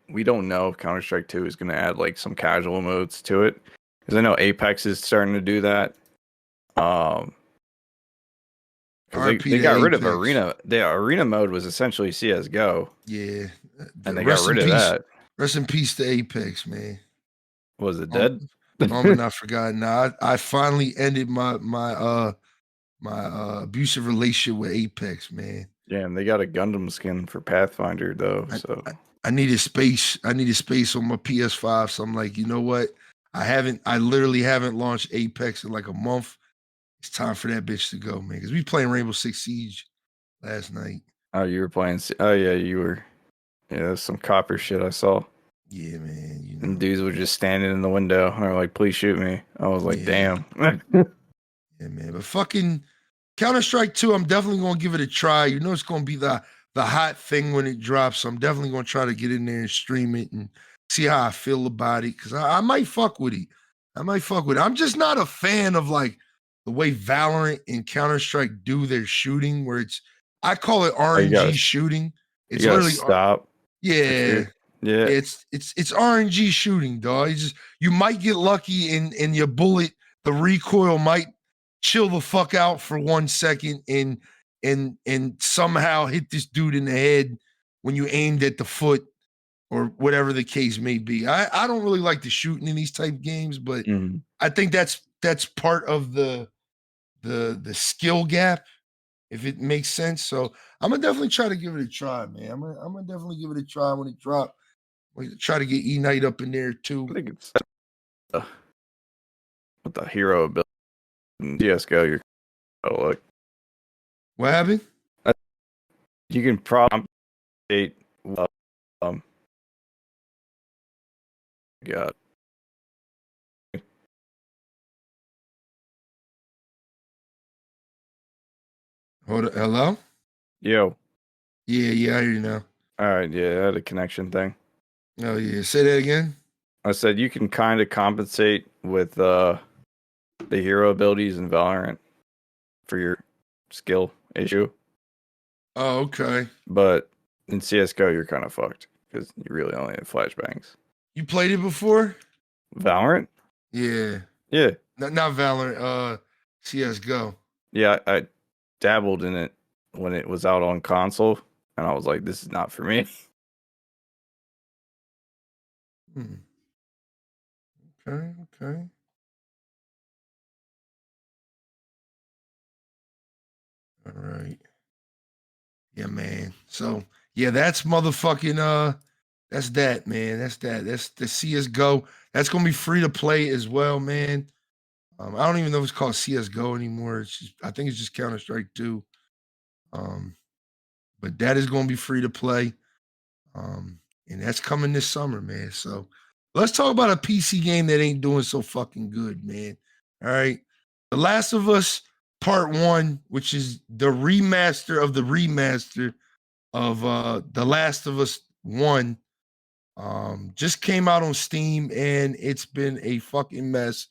we don't know if Counter Strike 2 is gonna add like some casual modes to it. Because I know Apex is starting to do that. Um because RP they to got rid of Apex. arena. The arena mode was essentially CS:GO, Yeah. and they got Rest in rid of peace. that. Rest in peace to Apex, man. Was it Um, dead? I'm not forgotten. Now I finally ended my abusive relationship with Apex, man. Yeah, and they got a Gundam skin for Pathfinder though, I, so I I needed space. I needed space on my PS5. So I'm like, you know what? I literally haven't launched Apex in like a month. It's time for that bitch to go, man. Because we playing Rainbow Six Siege last night. oh you were playing oh yeah, you were yeah, there's some copper shit I saw. Yeah, man. And dudes were just standing in the window and they're like, please shoot me. I was like, Yeah, damn. yeah, man. But fucking Counter Strike 2, I'm definitely gonna give it a try. You know, it's gonna be the hot thing when it drops. So I'm definitely gonna try to get in there and stream it and see how I feel about it, because I might fuck with it. I'm just not a fan of like the way Valorant and Counter-Strike do their shooting, where I call it Oh, RNG shooting. you It's gotta literally stop to yeah. shoot. Yeah. It's RNG shooting, dog. You might get lucky and your bullet, the recoil might chill the fuck out for 1 second and somehow hit this dude in the head when you aimed at the foot or whatever the case may be. I don't really like the shooting in these type games, but Mhm. I think that's part of the skill gap, if it makes sense. So I'm gonna definitely try to give it a try, man. I'm gonna definitely give it a try when it drops. We try to get Eknight up in there I too. think it's with the hero ability in CS:GO. You're like What happened? you can probably um God. Hold on. Hello? Yo. Yeah, I hear you now. All right, yeah, I had a connection thing. Oh yeah. Say that again. I said you can kind of compensate with the hero abilities in Valorant for your skill issue, Oh, okay. but in CS:GO you're kind of fucked because you really only have flashbangs. You played it before? Valorant? Yeah. Yeah, Not Valorant, CSGO. yeah. I dabbled in it when it was out on console, and I was like, this is not for me. Hmm. Okay. All right. Yeah, man. So yeah, that's motherfucking that's that, man. That's that. That's the CSGO. That's gonna be free to play as well, man. I don't even know if it's called CSGO anymore. I think it's just Counter Strike 2. Um, but that is gonna be free to play. And that's coming this summer, man. So let's talk about a PC game that ain't doing so fucking good, man. All right. The Last of Us Part 1, which is the remaster of the remaster of The Last of Us 1, just came out on Steam and it's been a fucking mess.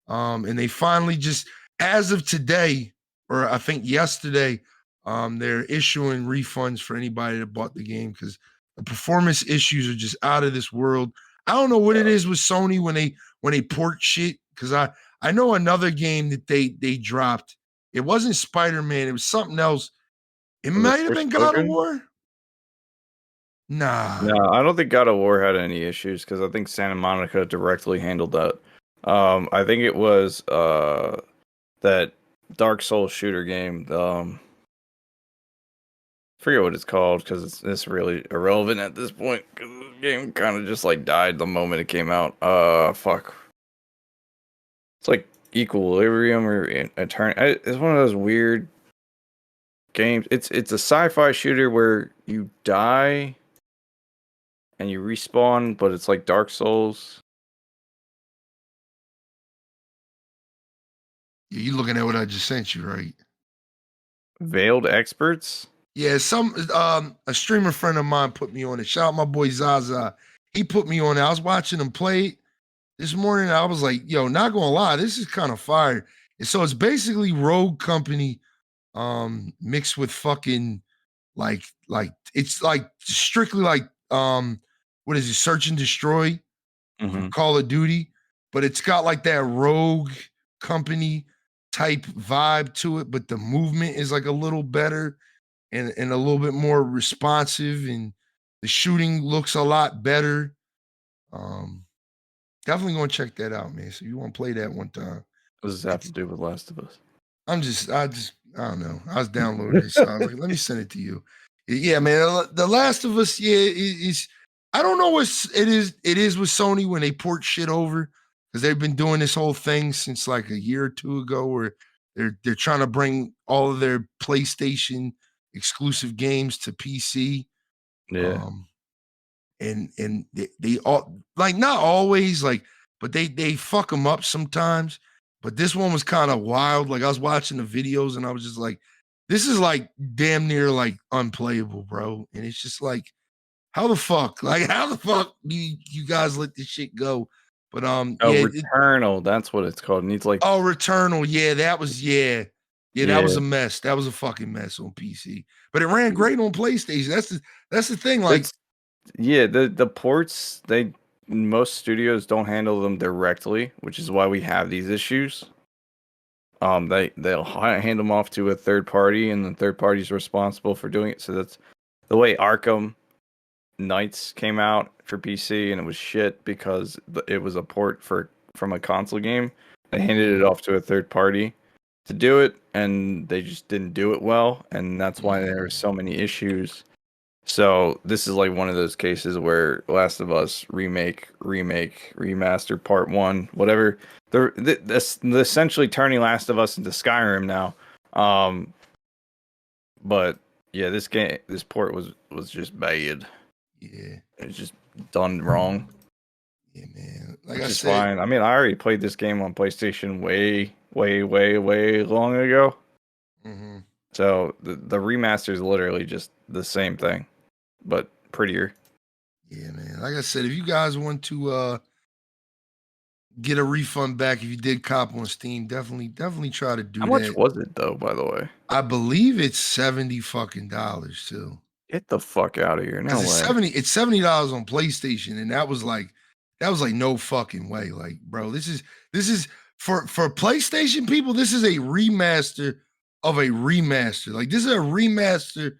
And they finally just, as of today, or I think yesterday, they're issuing refunds for anybody that bought the game because the performance issues are just out of this world. I don't know what it is with Sony when they port shit, because I know another game that they dropped. It wasn't Spider-Man, it was something else. It Was it might have been God of Forspoken? War. Nah. No, I don't think God of War had any issues because I think Santa Monica directly handled that. I think it was that Dark Souls shooter game. Forget what it's called because it's really irrelevant at this point because the game kind of just like died the moment it came out. Fuck. It's like Equilibrium or Eternity. It's one of those weird games. It's a sci-fi shooter where you die and you respawn, but it's like Dark Souls. You looking at what I just sent you, right? Veiled Experts. Yeah, some a streamer friend of mine put me on it. Shout out my boy Zaza. He put me on it. I was watching him play this morning. I was like, yo, not gonna lie, this is kind of fire. And so it's basically Rogue Company mixed with fucking like it's like strictly like what is it, Search and Destroy from Mm-hmm. Call of Duty, but it's got like that Rogue Company type vibe to it, but the movement is like a little better and a little bit more responsive, and the shooting looks a lot better. Um, Definitely gonna check that out, man. So you want to play that one time? What does this have to do with Last of Us? I don't know. I was downloading it, so I was like, let me send it to you. Yeah, man. The Last of Us, yeah, is. I don't know what it is. It is with Sony when they port shit over because they've been doing this whole thing since like a year or two ago, where they're trying to bring all of their PlayStation exclusive games to PC. Yeah, Um, and they all like not always like, but they fuck them up sometimes. But this one was kind of wild. Like I was watching the videos and I was just like, this is like damn near like unplayable, bro. And it's just like How the fuck? Like, how the fuck do you guys let this shit go? But Oh, yeah, Returnal, that's what it's called. It needs like Returnal. Yeah, that was that was a mess. That was a fucking mess on PC. But it ran great on PlayStation. That's the thing. Like, the ports, most studios don't handle them directly, which is why we have these issues. They'll hand them off to a third party, and the third party is responsible for doing it. So that's the way Arkham Knights came out for PC, and it was shit because it was a port from a console game. They handed it off to a third party to do it, and they just didn't do it well, and that's why there were so many issues. So this is like one of those cases where Last of Us remake, remaster, part 1, whatever. They're essentially turning Last of Us into Skyrim now. But yeah, this port was just bad. yeah, It's just done wrong. Yeah, man. Like Which I is said, fine. I mean, I already played this game on PlayStation way long ago. Mm-hmm. So the remaster is literally just the same thing, but prettier. Yeah, man. Like I said, if you guys want to get a refund back if you did cop on Steam, definitely try to do How that. much was it though, by the way? I believe it's $70 fucking too. Get the fuck out of here! No way. It's $70 on PlayStation, and that was like no fucking way. Like, bro, this is for PlayStation people. This is a remaster of a remaster. Like, this is a remaster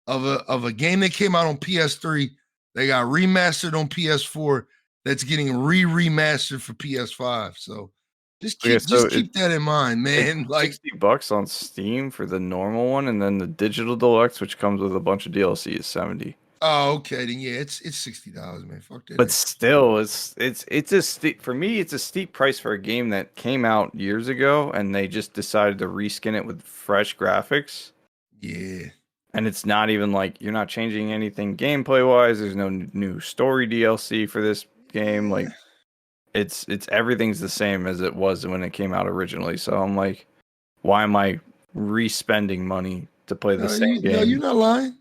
of a game that came out on PS3. They got remastered on PS4. That's getting remastered for PS5. So just keep that in mind, man. Like, $60 on Steam for the normal one, and then the digital deluxe, which comes with a bunch of DLC, is $70. oh, okay, then yeah, it's $60, man. Fuck that. But still, for me, it's a steep price for a game that came out years ago, and they just decided to reskin it with fresh graphics. Yeah. And it's not even like you're not changing anything gameplay wise. There's no new story DLC for this game. Like, it's everything's the same as it was when it came out originally. So I'm like, why am I re-spending money to play the same game? No, you're not lying.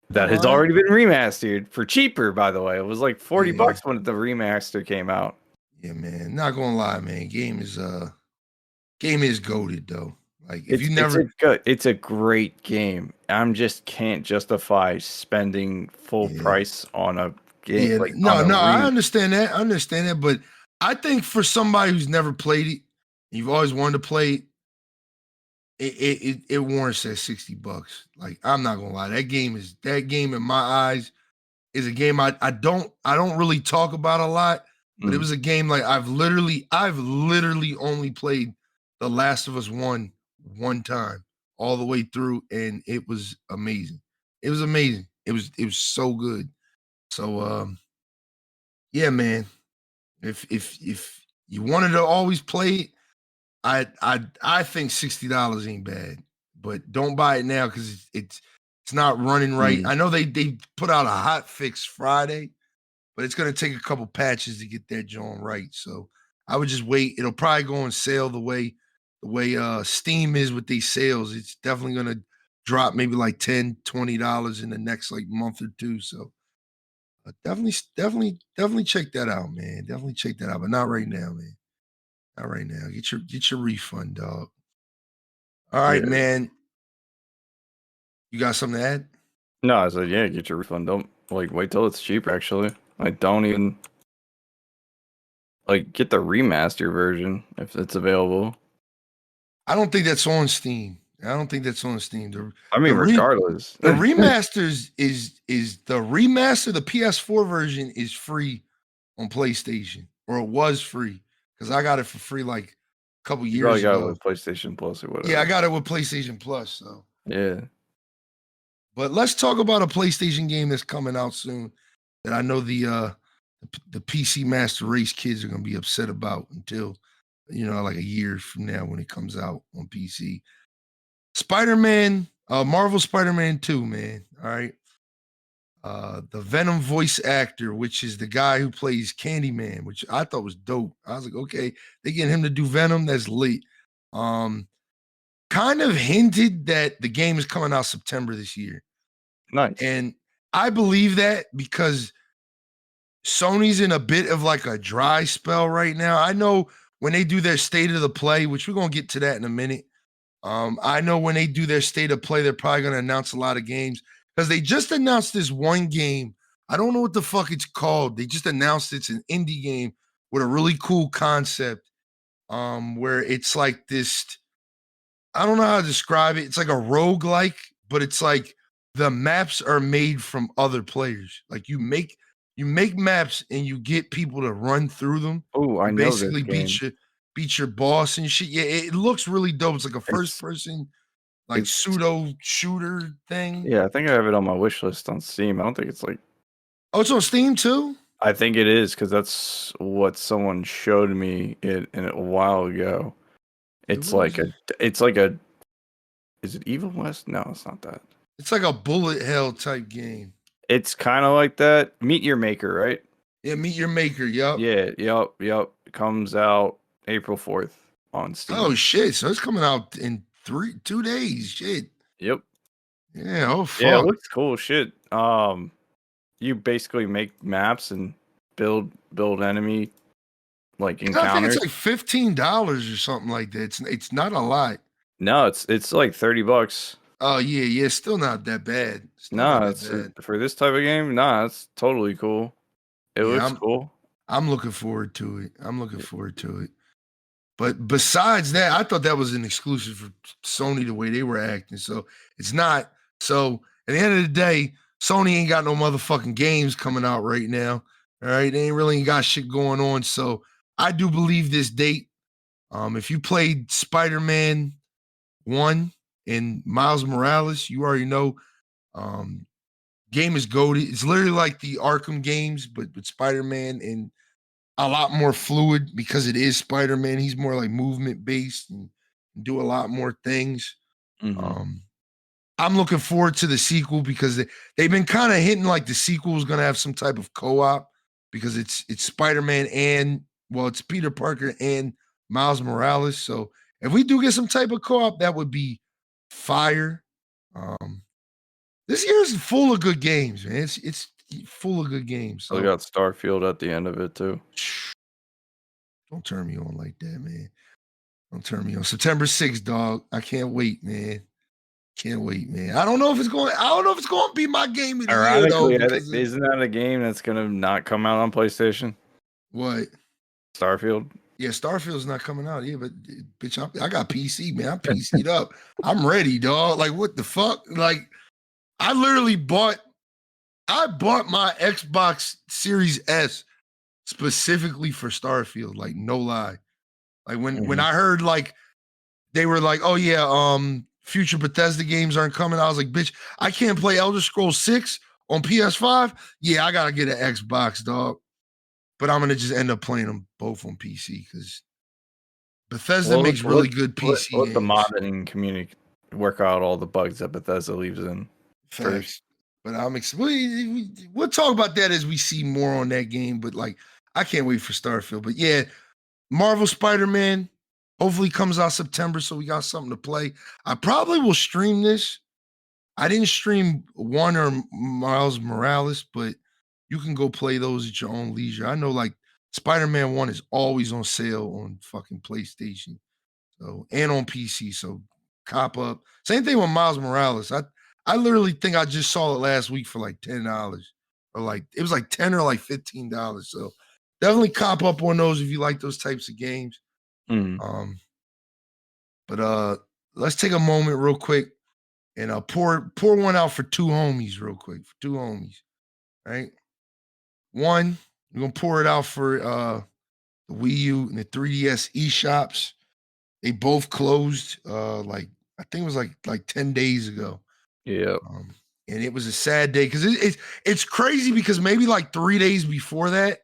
That has already been remastered for cheaper, by the way. It was like $40 when the remaster came out. Yeah, man. Not gonna lie, man. Game is goated though. Like, if it's a great game. I'm just can't justify spending full price on a game. Yeah, I understand that. But I think for somebody who's never played it, you've always wanted to play it, it warrants that $60. Like, I'm not gonna lie. That game in my eyes is a game I don't really talk about a lot, but it was a game like I've literally only played The Last of Us one time all the way through, and it was amazing. It was amazing. It was so good. So yeah, man. If you wanted to always play it, I think $60 ain't bad, but don't buy it now because it's not running right. I know they put out a hot fix Friday, but it's gonna take a couple patches to get that joint right. So I would just wait. It'll probably go on sale the way Steam is with these sales. It's definitely gonna drop maybe like $10-$20 in the next like month or two. So definitely check that out, man. Definitely check that out, but not right now, man. Not right now. Get your refund, dog. All right, man. You got something to add? No, I said, yeah, get your refund. Don't wait till it's cheaper. Actually, don't even get the remaster version if it's available. I don't think that's on Steam. Regardless, the remasters is the remaster. The PS4 version is free on PlayStation, or it was free because I got it for free like a couple years ago. You got it with PlayStation Plus or whatever. Yeah, I got it with PlayStation Plus. So yeah. But let's talk about a PlayStation game that's coming out soon that I know the PC Master Race kids are gonna be upset about until like a year from now when it comes out on PC. Spider-Man, Marvel Spider-Man 2, man. All right. The Venom voice actor, which is the guy who plays Candyman, which I thought was dope. I was like, okay, they get him to do Venom. That's lit. Kind of hinted that the game is coming out September this year. Nice. And I believe that because Sony's in a bit of like a dry spell right now. I know when they do their state of the play, which we're gonna get to that in a minute. I know when they do their state of play, they're probably gonna announce a lot of games because they just announced this one game. I don't know what the fuck it's called. They just announced it's an indie game with a really cool concept. Where it's like this. I don't know how to describe it. It's like a roguelike, but it's like the maps are made from other players. Like you make maps and you get people to run through them Oh, I and know this basically game. beat your boss and shit. Yeah, it looks really dope. It's like a first It's person like it's pseudo shooter thing. yeah, I think I have it on my wish list on Steam. I don't think it's like Oh, it's on Steam too? I think it is because that's what someone showed me it in a while ago. It It's was like a is it Evil West? No, it's not that. it's like a bullet hell type game. It's kind of like that. Meet Your Maker, right? Yeah, meet your maker. Yup. Yeah, yep. Comes out April 4th on Oh Steam. shit. So it's coming out in 2 days. Shit. Yep. Yeah, oh Yeah, it fuck. looks cool. Shit. You basically make maps and build enemy like I think it's encounters. like $15 or something like that. It's not a lot. No, it's like $30. Oh yeah, still not that bad. Still not No, that it's bad. for this type of game. Nah, it's totally cool. It Yeah, looks I'm cool. I'm looking forward to it. I'm looking forward to it. But besides that, I thought that was an exclusive for Sony the way they were acting. So it's not. So at the end of the day, Sony ain't got no motherfucking games coming out right now. All right, they ain't really got shit going on. So I do believe this date. If you played Spider-Man 1 and Miles Morales, you already know game is goated. It's literally like the Arkham games, but with Spider-Man and a lot more fluid because it is Spider-Man. He's more like movement based and do a lot more things. Hmm. Um, I'm looking forward to the sequel because they've been kind of hinting like the sequel is going to have some type of co-op because it's Spider-Man and it's Peter Parker and Miles Morales. So if we do get some type of co-op, that would be fire. Um, this year is full of good games, man. It's full of good games. We So got Starfield at the end of it too. don't turn me on like that, man. Don't turn me on. September 6th, dog. I can't wait, man. Can't wait, man. I don't know if it's going to be my game of the year though, Ironically, because of isn't that a game that's gonna not come out on PlayStation? what? Starfield. Yeah, Starfield's not coming out. Yeah, but bitch, I got PC, man. I'm PC'd up. I'm ready, dog. Like, what the fuck? Like, I literally bought my Xbox Series S specifically for Starfield. Like, no lie. Like when I heard like they were like, oh yeah, future Bethesda games aren't coming. I was like, bitch, I can't play Elder Scrolls 6 on PS5. Yeah, I gotta get an Xbox, dog. But I'm gonna just end up playing them both on PC because Bethesda Well, makes really good PC let the games. modding community work out all the bugs that Bethesda leaves in first. Facts. But we'll talk about that as we see more on that game. But like, I can't wait for Starfield. But yeah, Marvel Spider-Man hopefully comes out September, so we got something to play. I probably will stream this. I didn't stream one or Miles Morales, but you can go play those at your own leisure. I know like Spider-Man 1 is always on sale on fucking PlayStation. So and on PC. So cop up. Same thing with Miles Morales. I literally think I just saw it last week for like $10. Or like it was like 10 or like $15. So definitely cop up on those if you like those types of games. Mhm. But let's take a moment real quick and pour one out for two homies real quick. For two homies. Right? One, we're gonna pour it out for the Wii U and the 3DS eShops. They both closed like I think it was like 10 days ago. Yeah. And it was a sad day because it's crazy because maybe like 3 days before that,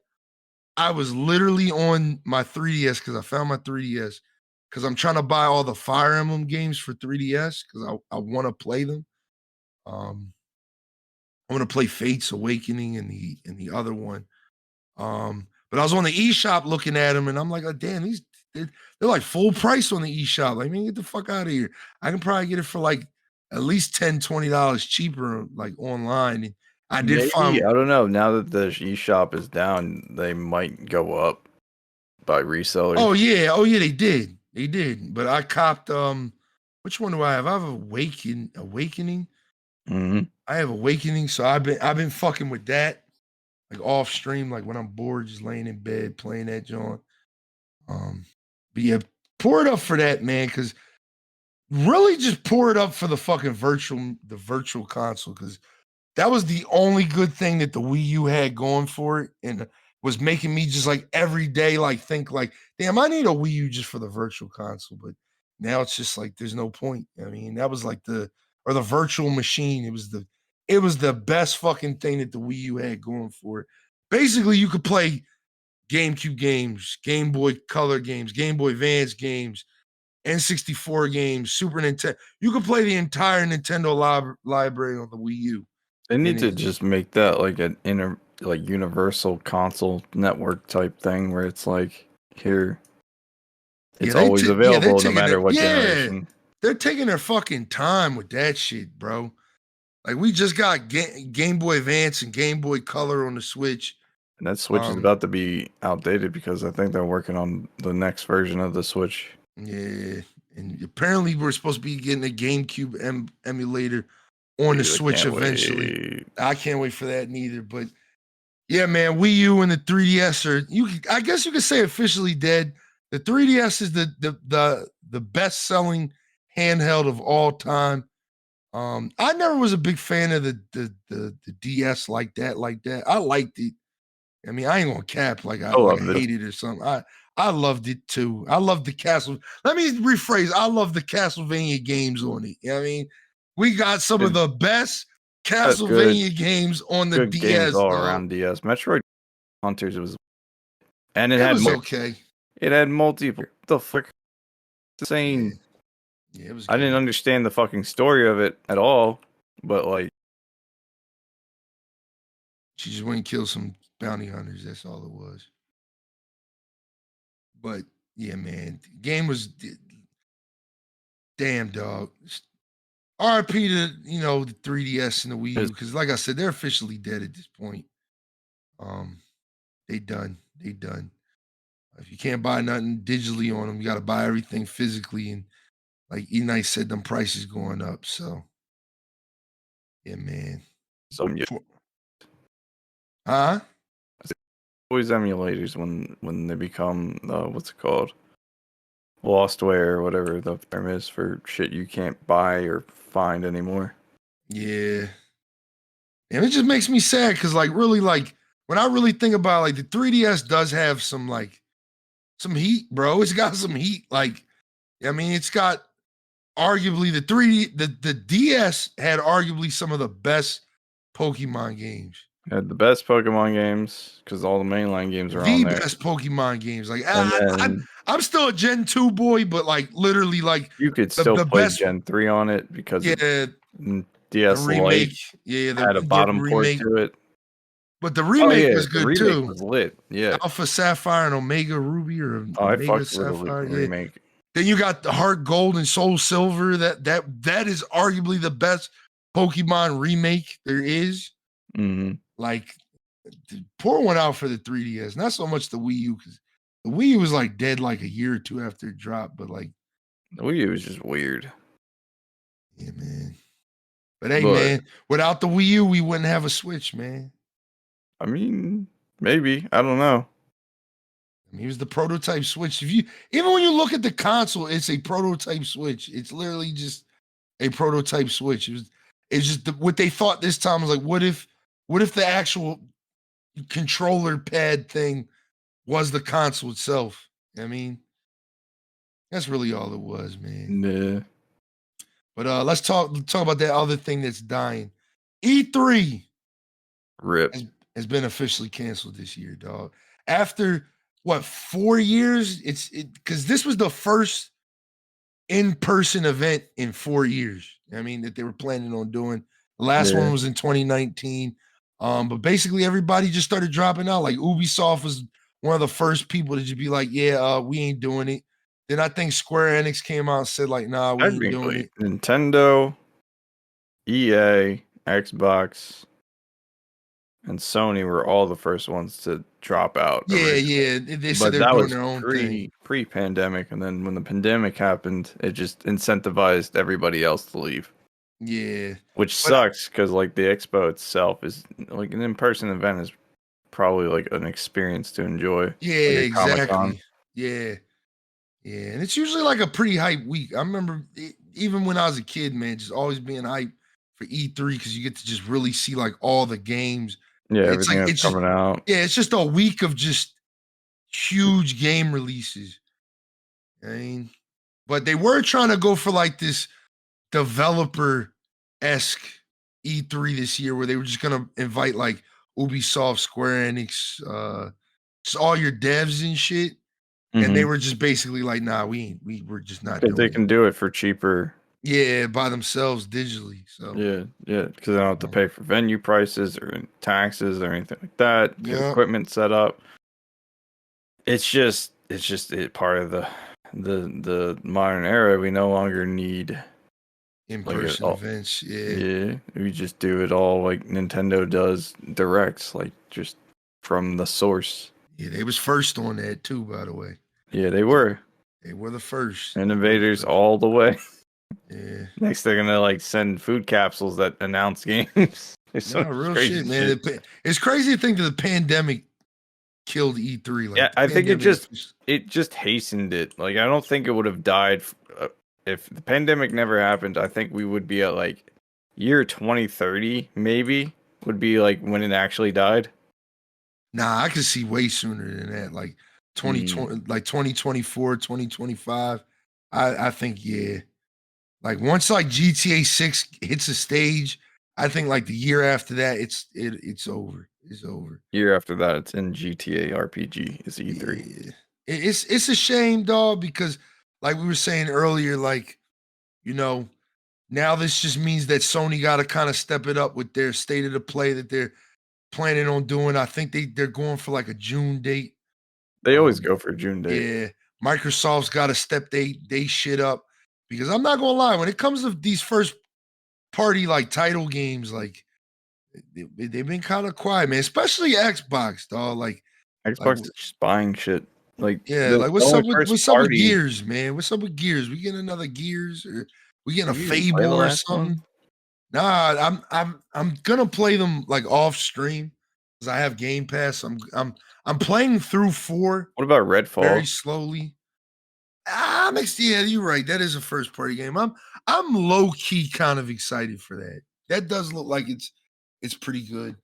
I was literally on my 3DS because I found my 3DS because I'm trying to buy all the Fire Emblem games for 3DS because I want to play them. I want to play Fates Awakening and the other one. But I was on the eShop looking at them, and I'm like, oh, damn, they're like full price on the eShop. Like, man, get the fuck out of here. I can probably get it for like at least $10, $20 cheaper, like online. And I did Maybe, find. I don't know. Now that the eShop is down, they might go up by resellers. Oh yeah, they did. But I copped. Which one do I have? I have Awakening. Mm-hmm. I have Awakening, so I've been fucking with that, like off stream, like when I'm bored, just laying in bed playing that joint. But yeah, pour it up for that, man, because really just pour it up for the fucking virtual console, because that was the only good thing that the Wii U had going for it, and was making me just like every day like think like, damn, I need a Wii U just for the virtual console. But now it's just like there's no point. I mean, that was like the virtual machine. It was the best fucking thing that the Wii U had going for it. Basically, you could play GameCube games, Game Boy Color games, Game Boy Advance games, N64 games, Super Nintendo. You could play the entire Nintendo library on the Wii U. They need And to it's just make that like an universal console network type thing where it's like here, it's always they're available no taking matter their what generation. they're taking their fucking time with that shit, bro. Like we just got Game Boy Advance and Game Boy Color on the Switch. And that Switch is about to be outdated because I think they're working on the next version of the Switch. Yeah, and apparently we're supposed to be getting a GameCube emulator on the Dude, I Switch can't eventually. wait. I can't wait for that neither. But yeah, man, Wii U and the 3DS are I guess you could say officially dead. The 3DS is the best selling handheld of all time. I never was a big fan of the DS like that. I liked it. I mean, I ain't gonna cap like I I love this. hate it or something. I loved it too. I love the Castle. Let me rephrase. I love the Castlevania games on it. You know what I mean? We got some of the best Good, Castlevania games on the good games DS, all dog. around DS. Metroid Hunters was, and It was okay. it had multiplayer. What the fuck? It's Yeah, insane. yeah, it was I good. didn't understand the fucking story of it at all, but like, She just went and killed some bounty hunters. That's all it was. But yeah, man, the game was damn, dog. RIP to the 3DS and the Wii U, because like I said, they're officially dead at this point. They done. They done. If you can't buy nothing digitally on them, you got to buy everything physically. And like Eknight said, them prices going up. So yeah, man. so yeah, Huh? always emulators when they become what's it called, lostware or whatever the term is for shit you can't buy or find anymore. Yeah. And it just makes me sad because like really like when I really think about like the 3DS does have some some heat, bro. It's got some heat. Like, I mean, it's got arguably the DS had arguably some of the best Pokemon games. Had the best Pokemon games because all the mainline games are on The there. best Pokemon games. Like And then I'm still a Gen 2 boy, but like literally like you could still the play best. Gen 3 on it because Yeah, DS the Lite remake. Yeah, had a the bottom port remake. to it. But the Oh remake yeah, was the good remake too. was lit. Yeah. Alpha Sapphire and Omega Ruby or Oh, I Omega fucked with the Sapphire. Yeah. remake. Then you got the Heart Gold and Soul Silver. That is arguably the best Pokemon remake there is. Mm-hmm. Like, pour one out for the 3DS. Not so much the Wii U, because the Wii U was like dead like a year or two after it dropped. But like, The Wii U was just weird. yeah, man. But hey, But man, without the Wii U, we wouldn't have a Switch, man. I mean, maybe. I don't know. I mean, it was the prototype Switch. Even when you look at the console, it's a prototype Switch. It's literally just a prototype Switch. It's just what they thought this time was like, what if the actual controller pad thing was the console itself? I mean, that's really all it was, man. Nah. But let's talk about that other thing that's dying. E3 Rip. has been officially canceled this year, dog. After what, 4 years? It's because this was the first in-person event in 4 years. I mean, that they were planning on doing. The last one was in 2019. But basically everybody just started dropping out. Like Ubisoft was one of the first people to just be like, yeah, we ain't doing it. Then I think Square Enix came out and said, like, nah, we ain't doing it. Nintendo, EA, Xbox, and Sony were all the first ones to drop out. Yeah, Originally. yeah. They said But they're that doing was their own thing. pre-pandemic, and then when the pandemic happened, it just incentivized everybody else to leave. Yeah, Which but sucks because like the expo itself is like an in-person event is probably like an experience to enjoy. yeah, Like a Comic-Con. exactly. Yeah, yeah, and it's usually like a pretty hype week. I remember even when I was a kid, man, just always being hype for E3 because you get to just really see like all the games. Yeah, It's everything like that's it's just coming out. yeah, it's just a week of just huge game releases. I mean, but they were trying to go for like this developer esque E3 this year, where they were just gonna invite like Ubisoft, Square Enix, just all your devs and shit. And they Mm-hmm. were just basically like, nah, we're just not Because they doing it. can do it for cheaper. Yeah, by themselves digitally. So Yeah, yeah. Because they don't have to pay for venue prices or taxes or anything like that. Get yeah, equipment set up. It's just part of the modern era. We no longer need like it in-person all. events. Yeah. Yeah, we just do it all like Nintendo does directs, like just from the source. Yeah, they was first on that too, by the way. Yeah, they were They were the first. innovators all the way. Yeah. Next, they're gonna like send food capsules that announce games. It's No, some real crazy shit, man. shit. It's crazy to think that the pandemic killed E3. Yeah, Like the I think it pandemic. just hastened it. Like I don't think it would have died if the pandemic never happened. I think we would be at like year 2030 maybe would be like when it actually died. Nah, I could see way sooner than that. Like 2020, like 2024, 2025. I think, yeah. Like once like GTA 6 hits a stage, I think like the year after that, it's over. It's over. Year after that, it's in GTA RPG. Is E3. Yeah. It's a shame, dog, because like we were saying earlier, like, you know, now this just means that Sony got to kind of step it up with their state of the play that they're planning on doing. I think they're going for like a June date. They always go for June date. Yeah, Microsoft's got to step they shit up, because I'm not gonna lie, when it comes to these first party like title games, like they've been kind of quiet, man. Especially Xbox, dog. Like Xbox is just buying shit. Like yeah, the like only first what's up with party. Gears, man? What's up with Gears? We getting another Gears, or we getting a You didn't play the Fable or last something? one? Nah, I'm gonna play them like off stream because I have Game Pass. I'm playing through 4 What about very Redfall? slowly. Yeah, you're right. That is a first party game. I'm low key kind of excited for that. That does look like it's pretty good.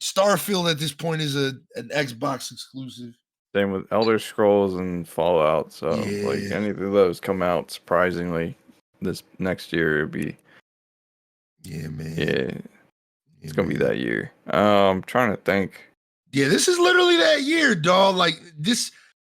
Starfield at this point is an Xbox exclusive. Same with Elder Scrolls and Fallout. So like Yeah, any of those come out surprisingly this next year, it'd be yeah, man. yeah, Yeah, it's gonna be man. that year. I'm trying to think. Yeah, this is literally that year, dog. Like this,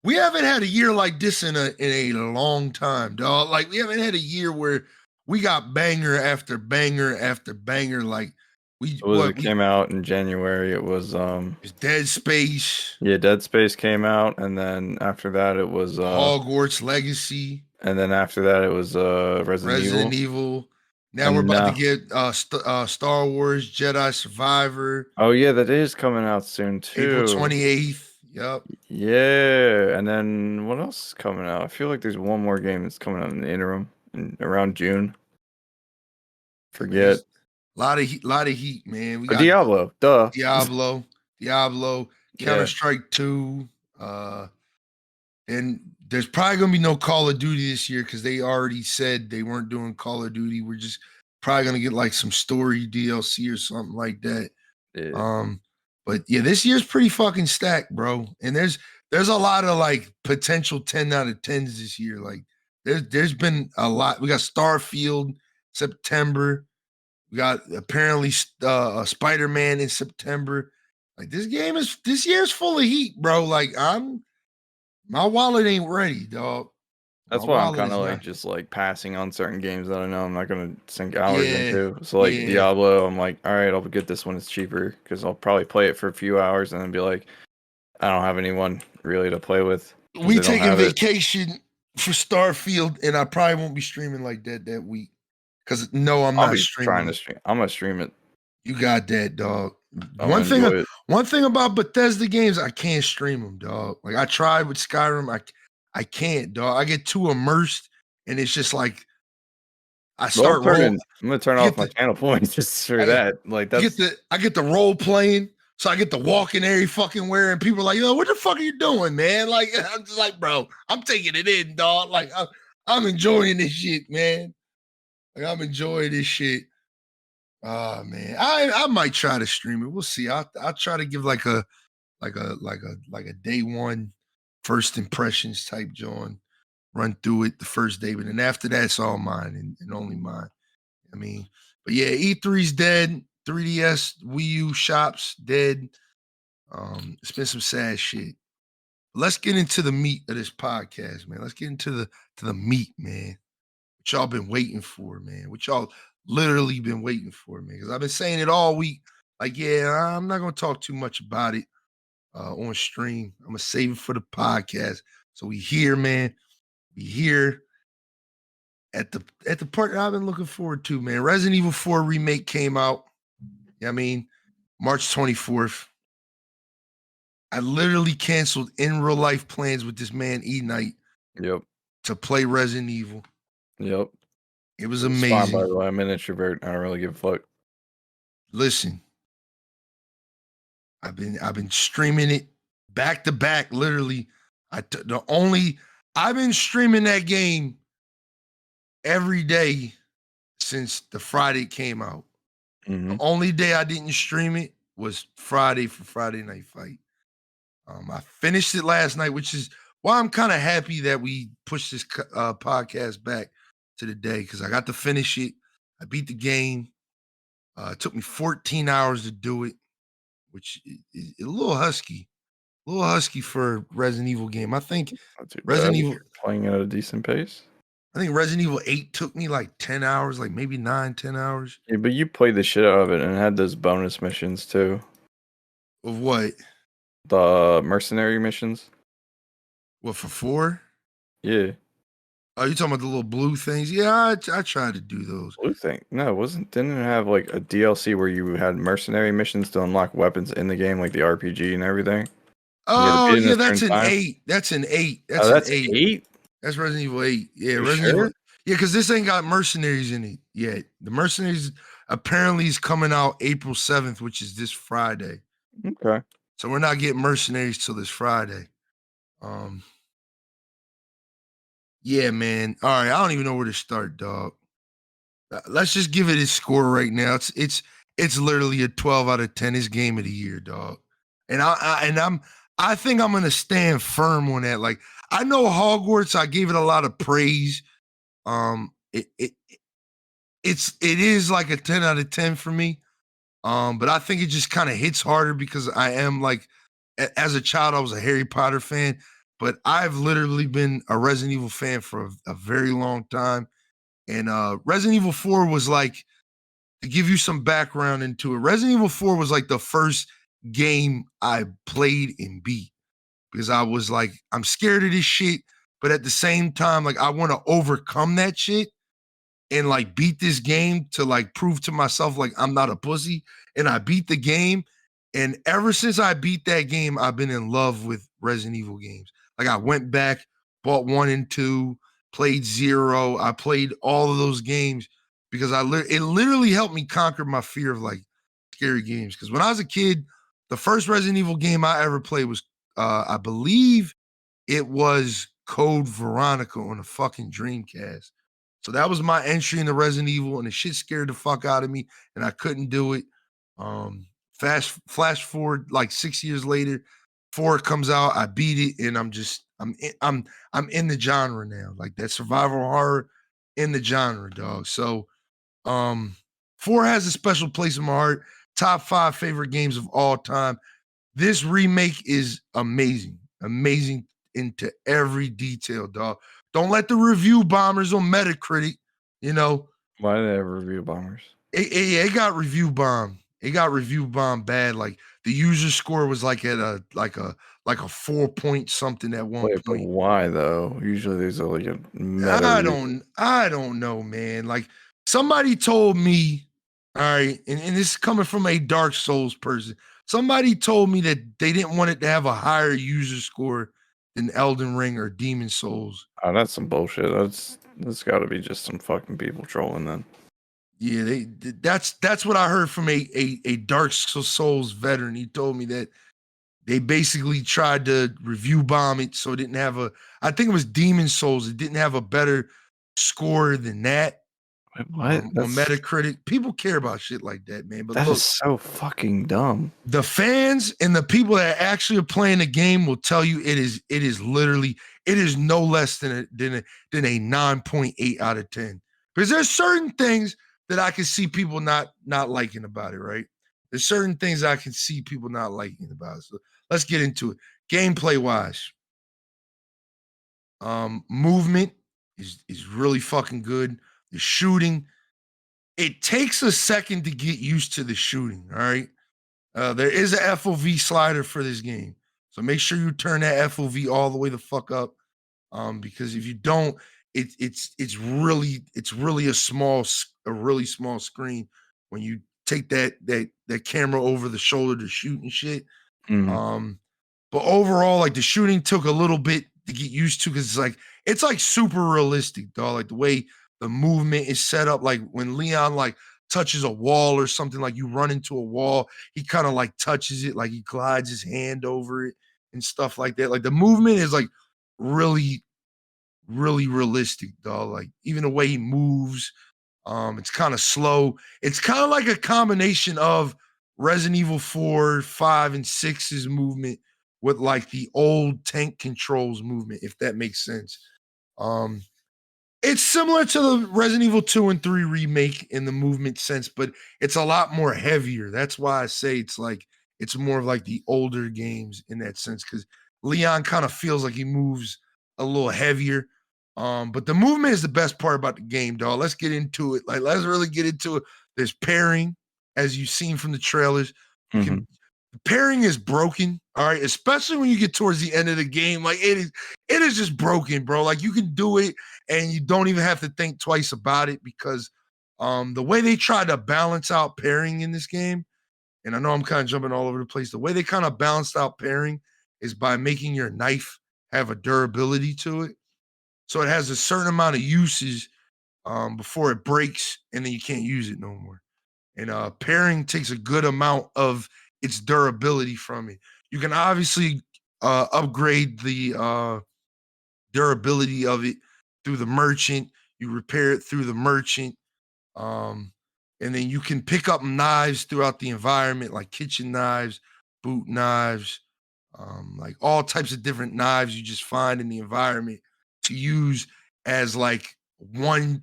we haven't had a year like this in a long time, dog. Like we haven't had a year where we got banger after banger after banger. Like What was it came out in January? It was it's Dead Space, yeah, Dead Space came out, and then after that it was Hogwarts Legacy, and then after that it was Resident Resident Evil. Evil. Now we're And about to now get Star Wars Jedi Survivor, oh yeah, that is coming out soon April too. 28th. Yep. Yeah, and then what else is coming out? I feel like there's one more game that's coming out in the interim around June. Yeah, man, Forget. it's a lot of heat, man. We A got Diablo, duh. Diablo, Counter Yeah, Strike 2. And there's probably gonna be no Call of Duty this year because they already said they weren't doing Call of Duty. We're just probably gonna get like some story DLC or something like that. yeah. Um, but yeah, this year's pretty fucking stacked, bro. And there's a lot of like potential 10 out of 10s this year. Like there's been a lot. We got Starfield September. We got apparently Spider-Man in September. Like this year's full of heat, bro. Like my wallet ain't ready, dog. My That's why I'm wallet kind is of like not. just like passing on certain games that I know I'm not gonna sink hours Yeah, into. So like yeah. Diablo, I'm like, all right, I'll get this when it's cheaper because I'll probably play it for a few hours and then be like, I don't have anyone really to play with because We they don't taking have it. vacation for Starfield, and I probably won't be streaming like that week. Cause no, I'm I'll not be trying streaming to it. stream. I'm gonna stream it. You got that, dog. I'm gonna enjoy it. One thing about Bethesda games, I can't stream them, dog. Like I tried with Skyrim, I can't, dog. I get too immersed, and it's just like I Well, start roll. I'm gonna turn You off get my the channel points just for I, that. Like that's I get the role playing, so I get to walk in every fucking where, and people are like, yo, what the fuck are you doing, man? Like I'm just like, bro, I'm taking it in, dog. Like I'm enjoying this shit, man. Like I'm enjoying this shit. Oh man, I might try to stream it. We'll see. I'll try to give like a day one first impressions type John. Run through it the first day, but then after that, it's all mine and only mine. I mean, but yeah, E3's dead. 3DS, Wii U shops dead. It's been some sad shit. Let's get into the meat of this podcast, man. Let's get into the meat, man. What y'all been waiting for, man. What y'all literally been waiting for, man. Because I've been saying it all week. Like, yeah, I'm not gonna talk too much about it on stream. I'm gonna save it for the podcast. So we here, man. We here at the part that I've been looking forward to, man. Resident Evil 4 remake came out. I mean, March 24th. I literally canceled in real life plans with this man Eknight Yep. to play Resident Evil. Yep. It was It's fine, by amazing. the way. I'm an introvert. I don't really give a fuck. Listen, I've been streaming it back to back. Literally, I've been streaming that game every day since the Friday it came out. The only day I didn't stream it was Friday for Friday Night Fight. I finished it last night, which is why I'm kind of happy that we pushed this podcast back to the day because I got to finish it. I beat the game. It took me 14 hours to do it, which is a little husky. A little husky for a Resident Evil game. I think Not too Resident bad. Evil. You're playing at a decent pace. I think Resident Evil 8 took me like 10 hours, like maybe 9-10 hours. Yeah, but you played the shit out of it and had those bonus missions too. Of what? The mercenary missions. What, for 4? Yeah. Oh, you talking about the little blue things? Yeah, I tried to do those. Blue thing. No, didn't it have like a DLC where you had mercenary missions to unlock weapons in the game, like the RPG and everything? Oh, yeah, that's an 8. That's an 8. That's that's an 8. 8? That's Resident Evil 8. Yeah, You Resident sure? Evil. Yeah, because this ain't got mercenaries in it yet. The mercenaries apparently is coming out April 7th, which is this Friday. Okay. So we're not getting mercenaries till this Friday. Yeah, man. All right, I don't even know where to start, dog. Let's just give it its score right now. It's literally a 12 out of 10. It's game of the year, dog. And I think I'm gonna stand firm on that. Like I know Hogwarts, I gave it a lot of praise. It is like a 10 out of 10 for me. But I think it just kind of hits harder because I am like, as a child, I was a Harry Potter fan, but I've literally been a Resident Evil fan for a very long time. And Resident Evil 4 was like, to give you some background into it, Resident Evil 4 was like the first game I played and beat because I was like, I'm scared of this shit, but at the same time, like I want to overcome that shit and like beat this game to like prove to myself like I'm not a pussy. And I beat the game. And ever since I beat that game, I've been in love with Resident Evil games. Like I went back, bought 1 and 2, played 0. I played all of those games because it literally helped me conquer my fear of like scary games. Because when I was a kid, the first Resident Evil game I ever played was I believe it was Code Veronica on a fucking Dreamcast. So that was my entry into Resident Evil, and the shit scared the fuck out of me, and I couldn't do it. Flash forward like 6 years later, 4 comes out, I beat it, and I'm in the genre now, like that survival horror in the genre, dog. So 4 has a special place in my heart. Top 5 favorite games of all time. This remake is amazing into every detail, dog. Don't let the review bombers on Metacritic, Why did they have review bombers? It got review bombed. It got review bombed bad. Like the user score was like at a 4 point something at one Wait, but point. why though? Usually there's like a meta. I don't know, man. Like somebody told me All right, and this is coming from a Dark Souls person. Somebody told me that they didn't want it to have a higher user score than Elden Ring or Demon Souls. Oh, that's some bullshit. That's got to be just some fucking people trolling then. Yeah, that's what I heard from a Dark Souls veteran. He told me that they basically tried to review bomb it, so it didn't have a. I think it was Demon Souls. It didn't have a better score than that. Wait, what? On Metacritic. People care about shit like that, man. But That look, is so fucking dumb. the fans and the people that actually are playing the game will tell you it is literally it is no less than a 9.8 out of 10. Because there's certain things that I can see people not liking about it, right? There's certain things I can see people not liking about it. So let's get into it. Gameplay wise, movement is really fucking good. The shooting, it takes a second to get used to the shooting. All right. There is a FOV slider for this game, so make sure you turn that FOV all the way the fuck up. Because if you don't, it's really a really small screen when you take that camera over the shoulder to shoot and shit. Mhm. But overall, like the shooting took a little bit to get used to because it's like super realistic, dog. Like the way the movement is set up, like when Leon like touches a wall or something, like you run into a wall, he kind of like touches it, like he glides his hand over it and stuff like that. Like the movement is like really, really realistic, dog. Like even the way he moves, it's kind of slow. It's kind of like a combination of Resident Evil 4, 5, and 6's movement with like the old tank controls movement, if that makes sense. Um, it's similar to the Resident Evil 2 and 3 remake in the movement sense, but it's a lot more heavier. That's why I say it's more of like the older games in that sense, because Leon kind of feels like he moves a little heavier. But the movement is the best part about the game, dog. Let's get into it. Like, let's really get into it. There's pairing, as you've seen from the trailers. You can pairing is broken, all right, especially when you get towards the end of the game. Like it is just broken, bro. Like you can do it and you don't even have to think twice about it because the way they try to balance out pairing in this game, and I know I'm kind of jumping all over the place, the way they kind of balanced out pairing is by making your knife have a durability to it. So it has a certain amount of uses before it breaks and then you can't use it no more. And pairing takes a good amount of its durability from it. You can obviously upgrade the durability of it through the merchant. You repair it through the merchant. Um, and then you can pick up knives throughout the environment, like kitchen knives, boot knives, like all types of different knives you just find in the environment to use as one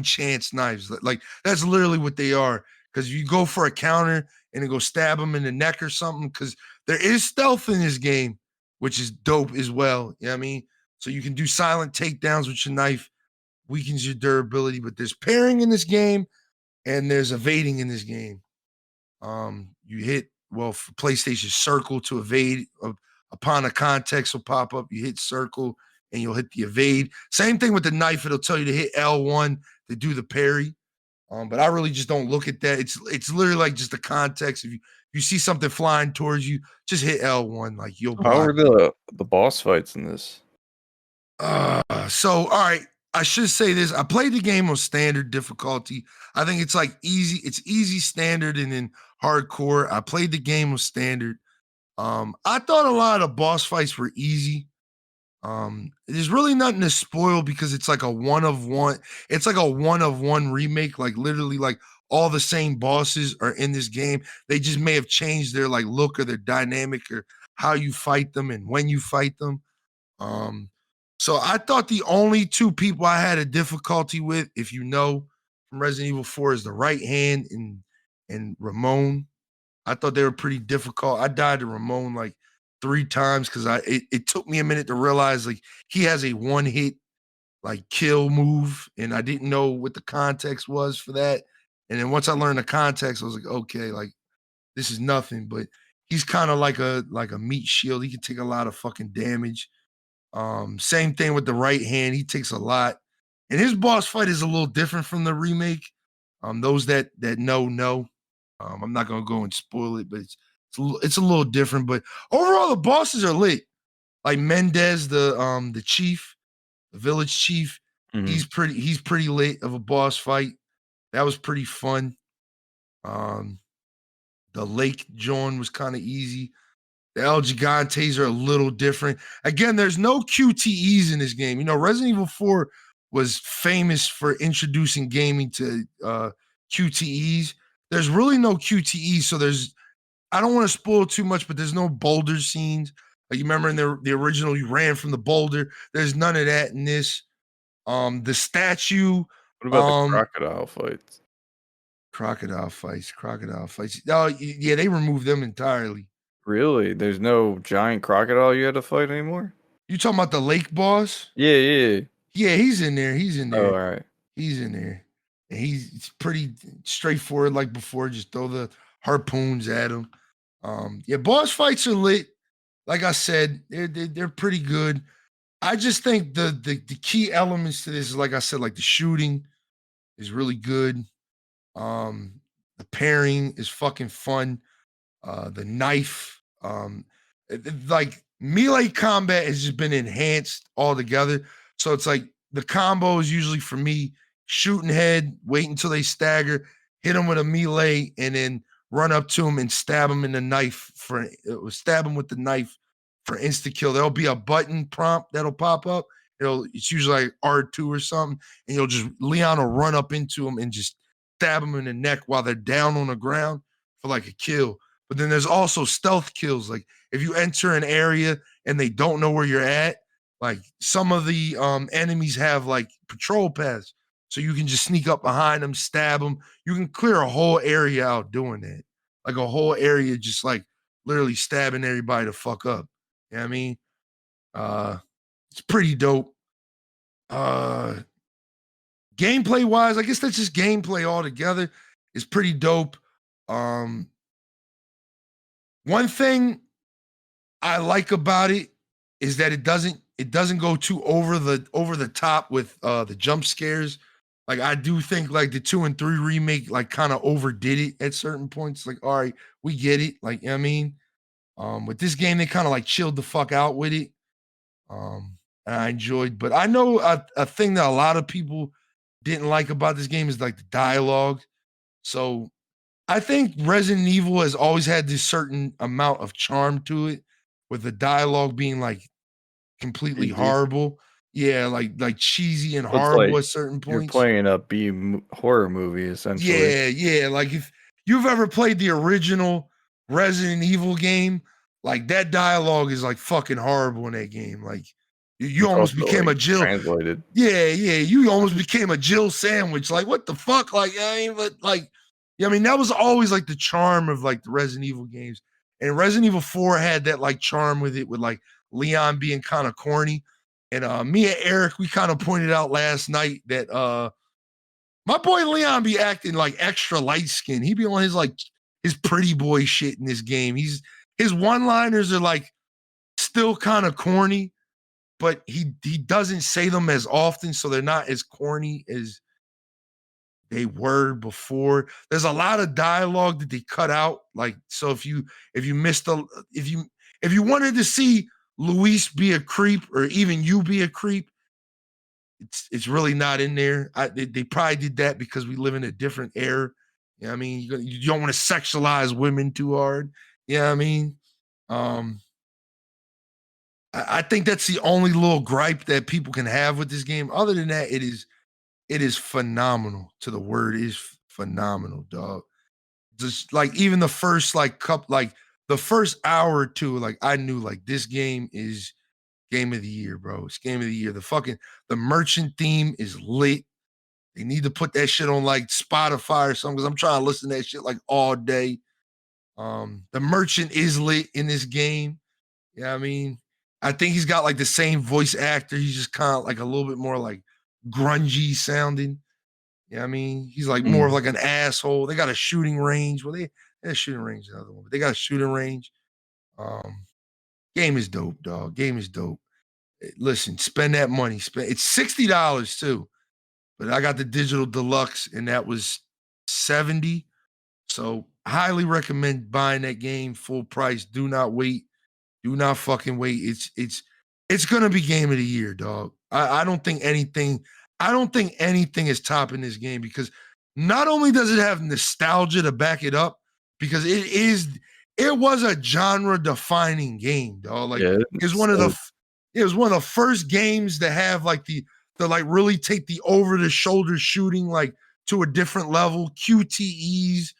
chance knives. Like that's literally what they are. Because you go for a counter and then go stab them in the neck or something. Because there is stealth in this game, which is dope as well. You know what I mean? So you can do silent takedowns with your knife, weakens your durability. But there's pairing in this game and there's evading in this game. You hit for PlayStation circle to evade upon a context will pop up. You hit circle and you'll hit the evade. Same thing with the knife; it'll tell you to hit L1 to do the parry. But I really just don't look at that. It's literally like just the context. If you see something flying towards you, just hit L1. Like you'll block. How are the boss fights in this? So all right. I should say this. I played the game on standard difficulty. I think it's like easy. It's easy standard and then hardcore. I played the game on standard. I thought a lot of the boss fights were easy. There's really nothing to spoil because it's like a one of one. It's like a one of one remake. Like literally, like all the same bosses are in this game. They just may have changed their like look or their dynamic or how you fight them and when you fight them. Um, so I thought the only two people I had a difficulty with, if you know, from Resident Evil 4, is the right hand and Ramon. I thought they were pretty difficult. I died to Ramon like 3 times because it took me a minute to realize like he has a one hit like kill move, and I didn't know what the context was for that. And then once I learned the context, I was like, okay, like this is nothing. But he's kind of like a meat shield. He can take a lot of fucking damage. Same thing with the right hand. He takes a lot. And his boss fight is a little different from the remake. Those that know. I'm not gonna go and spoil it, but it's a little different. But overall, the bosses are lit. Like Mendez, the chief, the village chief, he's pretty lit of a boss fight. That was pretty fun. The Lake John was kind of easy. The El Gigantes are a little different. Again, there's no QTEs in this game. You know, Resident Evil 4 was famous for introducing gaming to QTEs. There's really no QTEs, so I don't want to spoil too much, but there's no boulder scenes. Like you remember in the original, you ran from the boulder. There's none of that in this. The statue. What about the crocodile fights? Crocodile fights. Oh, yeah, they removed them entirely. Really? There's no giant crocodile you had to fight anymore? You talking about the lake boss? Yeah. Yeah, he's in there. Oh, all right. He's in there. And he's pretty straightforward like before. Just throw the harpoons at him. Yeah, boss fights are lit. Like I said, they're pretty good. I just think the key elements to this is, like I said, like the shooting is really good. The pairing is fucking fun. The knife, like melee combat has just been enhanced altogether. So it's like the combo is usually for me shooting head, wait until they stagger, hit them with a melee, and then run up to them and stab them in the knife stab them with the knife for insta kill. There'll be a button prompt that'll pop up. It's usually like R2 or something, and Leon will run up into them and just stab them in the neck while they're down on the ground for like a kill. But then there's also stealth kills. Like if you enter an area and they don't know where you're at, like some of the enemies have like patrol paths. So you can just sneak up behind them, stab them. You can clear a whole area out doing that. Like a whole area just like literally stabbing everybody to fuck up. You know what I mean? It's pretty dope. Gameplay wise, I guess that's just gameplay altogether. It's pretty dope. One thing I like about it is that it doesn't go too over the top with the jump scares. Like I do think like the 2 and 3 remake like kind of overdid it at certain points. Like, all right, we get it. Like, you know what I mean? With this game, they kind of like chilled the fuck out with it. And I enjoyed, but I know a thing that a lot of people didn't like about this game is like the dialogue. So I think Resident Evil has always had this certain amount of charm to it, with the dialogue being like completely horrible. Yeah, like cheesy and horrible like at certain points. You're playing a horror movie essentially. Yeah. Like if you've ever played the original Resident Evil game, like that dialogue is like fucking horrible in that game. Like you almost became a Jill. Translated. Yeah. You almost became a Jill sandwich. Like what the fuck? Like I mean, that was always like the charm of like the Resident Evil games. And Resident Evil 4 had that like charm with it, with like Leon being kind of corny. And me and Eric, we kind of pointed out last night that my boy Leon be acting like extra light skin. He be on his pretty boy shit in this game. His one-liners are like still kind of corny, but he doesn't say them as often, so they're not as corny as they were before. There's a lot of dialogue that they cut out. Like, so if you wanted to see Luis be a creep, or even you be a creep, it's really not in there. They probably did that because we live in a different era. You know what I mean? You don't want to sexualize women too hard. You know what I mean? I think that's the only little gripe that people can have with this game. Other than that, it is phenomenal. To the word is phenomenal, dog. Just like even the first the first hour or two, like I knew like this game is game of the year, bro. It's game of the year. The merchant theme is lit. They need to put that shit on like Spotify or something, because I'm trying to listen to that shit like all day. The merchant is lit in this game. You know what I mean? I think he's got like the same voice actor. He's just kind of like a little bit more like grungy sounding. You know what I mean? He's like more of like an asshole. They got a shooting range. Well, they had a shooting range, another one, but they got a shooting range. Game is dope, dog. Game is dope. Listen, spend that money. It's $60 too. But I got the digital deluxe, and that was $70. So highly recommend buying that game full price. Do not wait. Do not fucking wait. It's gonna be game of the year, dog. I don't think anything is topping this game because not only does it have nostalgia to back it up, because it was a genre defining game, dog. Like Yeah, it was one of the first games to have like the like really take the over the shoulder shooting like to a different level. QTEs.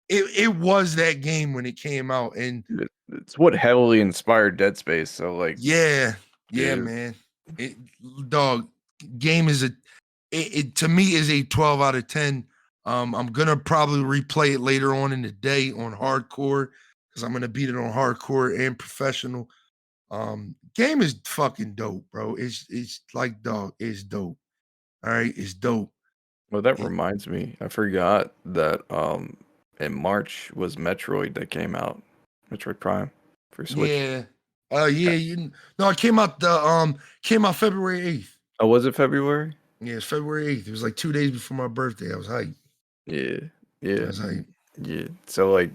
It was that game when it came out, and it's what heavily inspired Dead Space. So like, yeah, yeah. man. Dog, game is it to me is a 12 out of 10. I'm gonna probably replay it later on in the day on hardcore because I'm gonna beat it on hardcore and professional. Game is fucking dope, bro. It's like dog, it's dope. All right, it's dope. Well, that reminds me, I forgot that in March was Metroid that came out, Metroid Prime for Switch. Yeah. No, it came out February 8th. Oh, was it February? Yeah, it's February 8th. It was like 2 days before my birthday. I was hyped. Yeah, I yeah, was hyped. yeah. So like,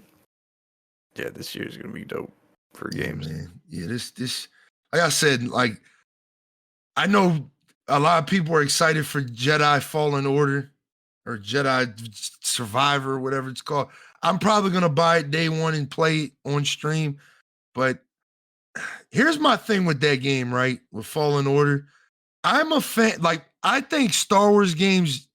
yeah, this year's gonna be dope for games. Man. Yeah, this like I said, like I know a lot of people are excited for Jedi Fallen Order or Jedi Survivor, whatever it's called. I'm probably gonna buy it day one and play it on stream. But here's my thing with that game, right? With Fallen Order. I'm a fan, like, I think Star Wars games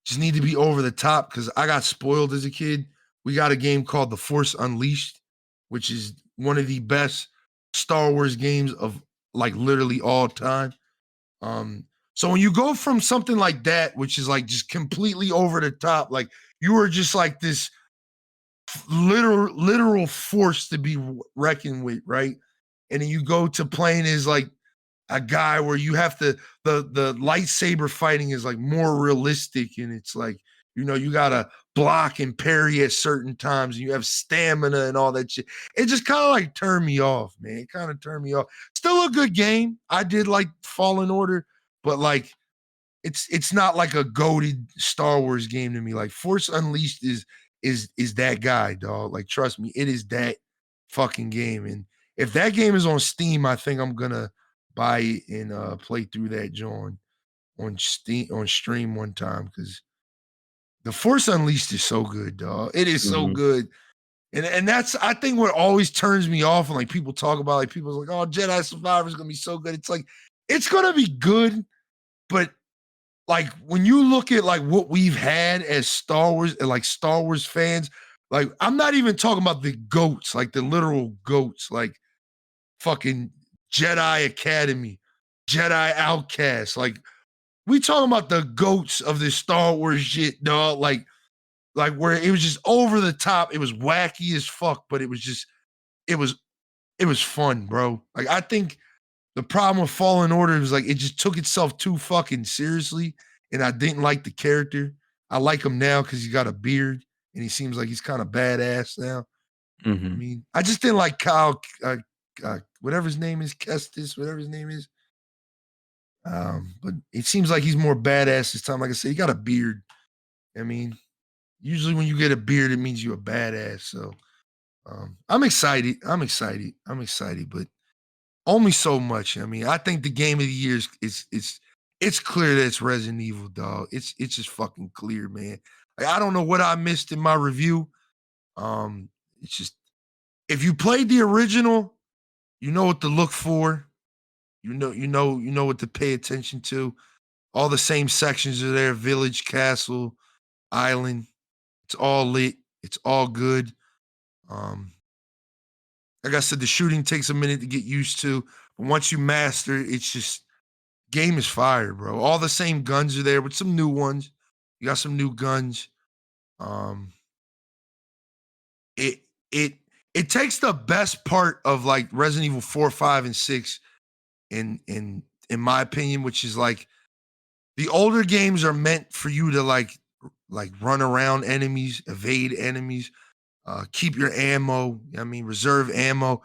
just need to be over the top because I got spoiled as a kid. We got a game called The Force Unleashed, which is one of the best Star Wars games of like literally all time. So when you go from something like that, which is like just completely over the top, like you are just like this literal force to be reckoned with, right? And then you go to playing as like a guy where you have to the lightsaber fighting is like more realistic, and it's like you gotta block and parry at certain times, and you have stamina and all that shit. It just kind of like turned me off, man. It kind of turned me off. Still a good game. I did like Fallen Order, but like it's not like a goated Star Wars game to me. Like Force Unleashed is that guy, dog. Like trust me, it is that fucking game. And if that game is on Steam, I think I'm gonna buy it and play through that joint on Steam on stream one time because the Force Unleashed is so good, dog. It is so good. And that's I think what always turns me off when like people talk about like people's like, oh, Jedi Survivor is gonna be so good. It's like it's gonna be good, but like when you look at like what we've had as Star Wars and like Star Wars fans, like I'm not even talking about the goats, like the literal goats, like fucking Jedi Academy, Jedi Outcast. Like we talking about the goats of this Star Wars shit, dog. Like where it was just over the top. It was wacky as fuck, but it was it was fun, bro. Like I think the problem with Fallen Order was like it just took itself too fucking seriously, and I didn't like the character. I like him now because he's got a beard and he seems like he's kind of badass now. I mean, I just didn't like Kyle, whatever his name is, Kestis, whatever his name is. But it seems like he's more badass this time. Like I said, he got a beard. I mean, usually when you get a beard, it means you're a badass. So I'm excited. I'm excited, but only so much. I mean, I think the game of the year is it's clear that it's Resident Evil, dog. It's just fucking clear, man. Like, I don't know what I missed in my review. It's just if you played the original, you know what to look for. You know what to pay attention to. All the same sections are there: village, castle, island. It's all lit. It's all good. Like I said, the shooting takes a minute to get used to. But once you master it, it's just game is fire, bro. All the same guns are there with some new ones. You got some new guns. Um, it it it takes the best part of like Resident Evil 4, 5, and 6 in my opinion, which is like the older games are meant for you to like run around enemies, evade enemies, keep your ammo. I mean, reserve ammo.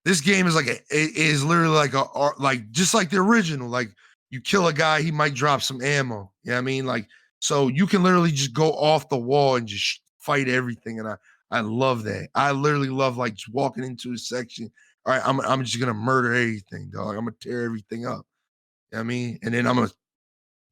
This game is like it is literally like like just like the original. Like you kill a guy, he might drop some ammo. You know what I mean? Like So you can literally just go off the wall and just fight everything. And I love that. I literally love like just walking into a section. All right, I'm just gonna murder everything, dog. I'm gonna tear everything up. You know what I mean? And then I'm gonna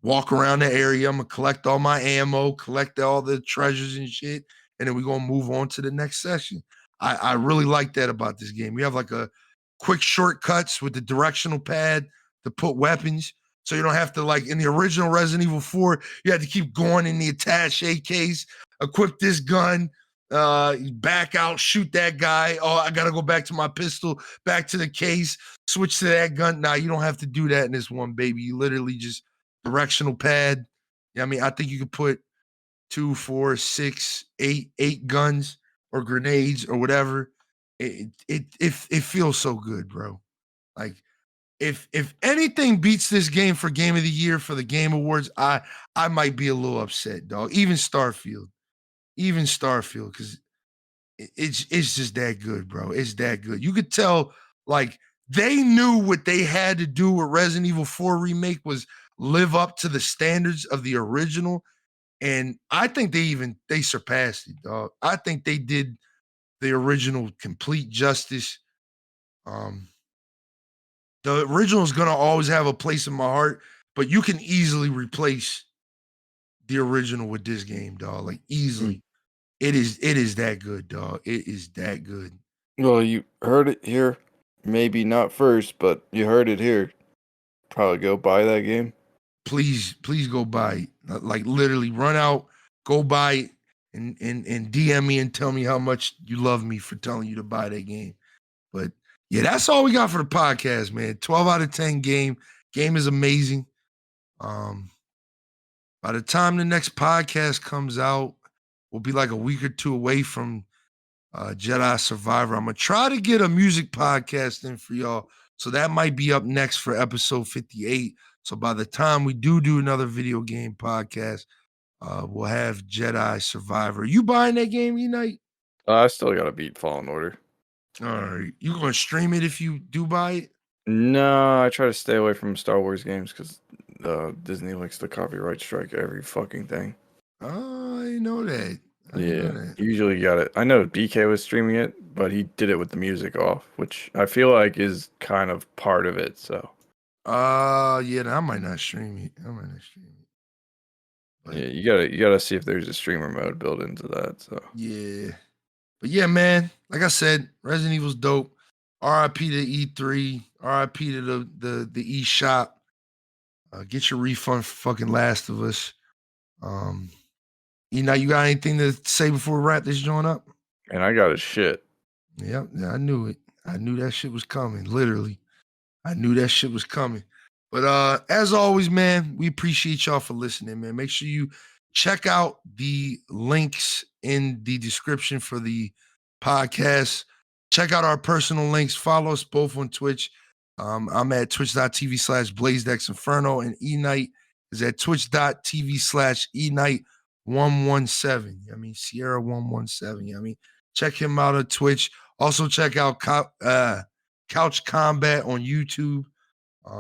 walk around the area. I'm gonna collect all my ammo, collect all the treasures and shit, and then we're gonna move on to the next session. I really like that about this game. We have like a quick shortcuts with the directional pad to put weapons. So you don't have to, like in the original Resident Evil 4, you had to keep going in the attaché case, equip this gun, back out, shoot that guy. Oh, I gotta go back to my pistol, back to the case, switch to that gun. Nah, you don't have to do that in this one, baby. You literally just directional pad. Yeah, I mean, I think you could put 2, 4, 6, 8 guns or grenades or whatever. It feels so good, bro. Like if anything beats this game for Game of the Year for the Game Awards, I might be a little upset, dog. Even Starfield, because it's just that good, bro. It's that good. You could tell, like they knew what they had to do with Resident Evil 4 remake was live up to the standards of the original, and I think they surpassed it, dog. I think they did the original complete justice. The original is gonna always have a place in my heart, but you can easily replace the original with this game, dog. Like easily. It is that good, dog. It is that good. Well, you heard it here. Maybe not first, but you heard it here. Probably go buy that game. Please go buy it. Like literally run out, go buy it, and DM me and tell me how much you love me for telling you to buy that game. But yeah, that's all we got for the podcast, man. 12 out of 10 game. Game is amazing. By the time the next podcast comes out, we'll be like a week or two away from Jedi Survivor. I'm gonna try to get a music podcast in for y'all, so that might be up next for episode 58. So by the time we do another video game podcast, we'll have Jedi Survivor. You buying that game, Eknight? I still gotta beat Fallen Order. All right, you gonna stream it if you do buy it? No, I try to stay away from Star Wars games because Disney likes to copyright strike every fucking thing. Oh, I didn't know that. Usually got it. I know BK was streaming it, but he did it with the music off, which I feel like is kind of part of it. So, yeah, I might not stream it. But yeah, you gotta see if there's a streamer mode built into that. So yeah, but yeah, man. Like I said, Resident Evil's dope. RIP to E3. RIP to the eShop. Get your refund for fucking Last of Us. You got anything to say before we wrap this joint up? And I got a shit. Yep, yeah, I knew it. I knew that shit was coming. Literally, I knew that shit was coming. But as always, man, we appreciate y'all for listening, man. Make sure you check out the links in the description for the podcast. Check out our personal links. Follow us both on Twitch. I'm at twitch.tv/BLAZEDxENFERNO, and Eknight is at twitch.tv/Eknight117. I mean, Sierra 117. I mean, check him out on Twitch. Also, check out Couch Combat on YouTube.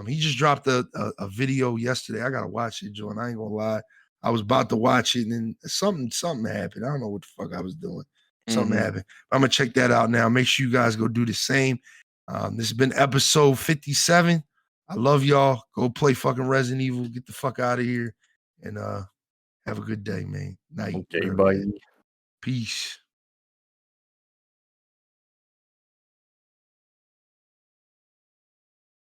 He just dropped a video yesterday. I gotta watch it, Joe, and I ain't gonna lie. I was about to watch it, and then something happened. I don't know what the fuck I was doing. Something happened. I'm gonna check that out now. Make sure you guys go do the same. This has been episode 57. I love y'all. Go play fucking Resident Evil. Get the fuck out of here, and have a good day, man. Night. Okay, bye. Peace.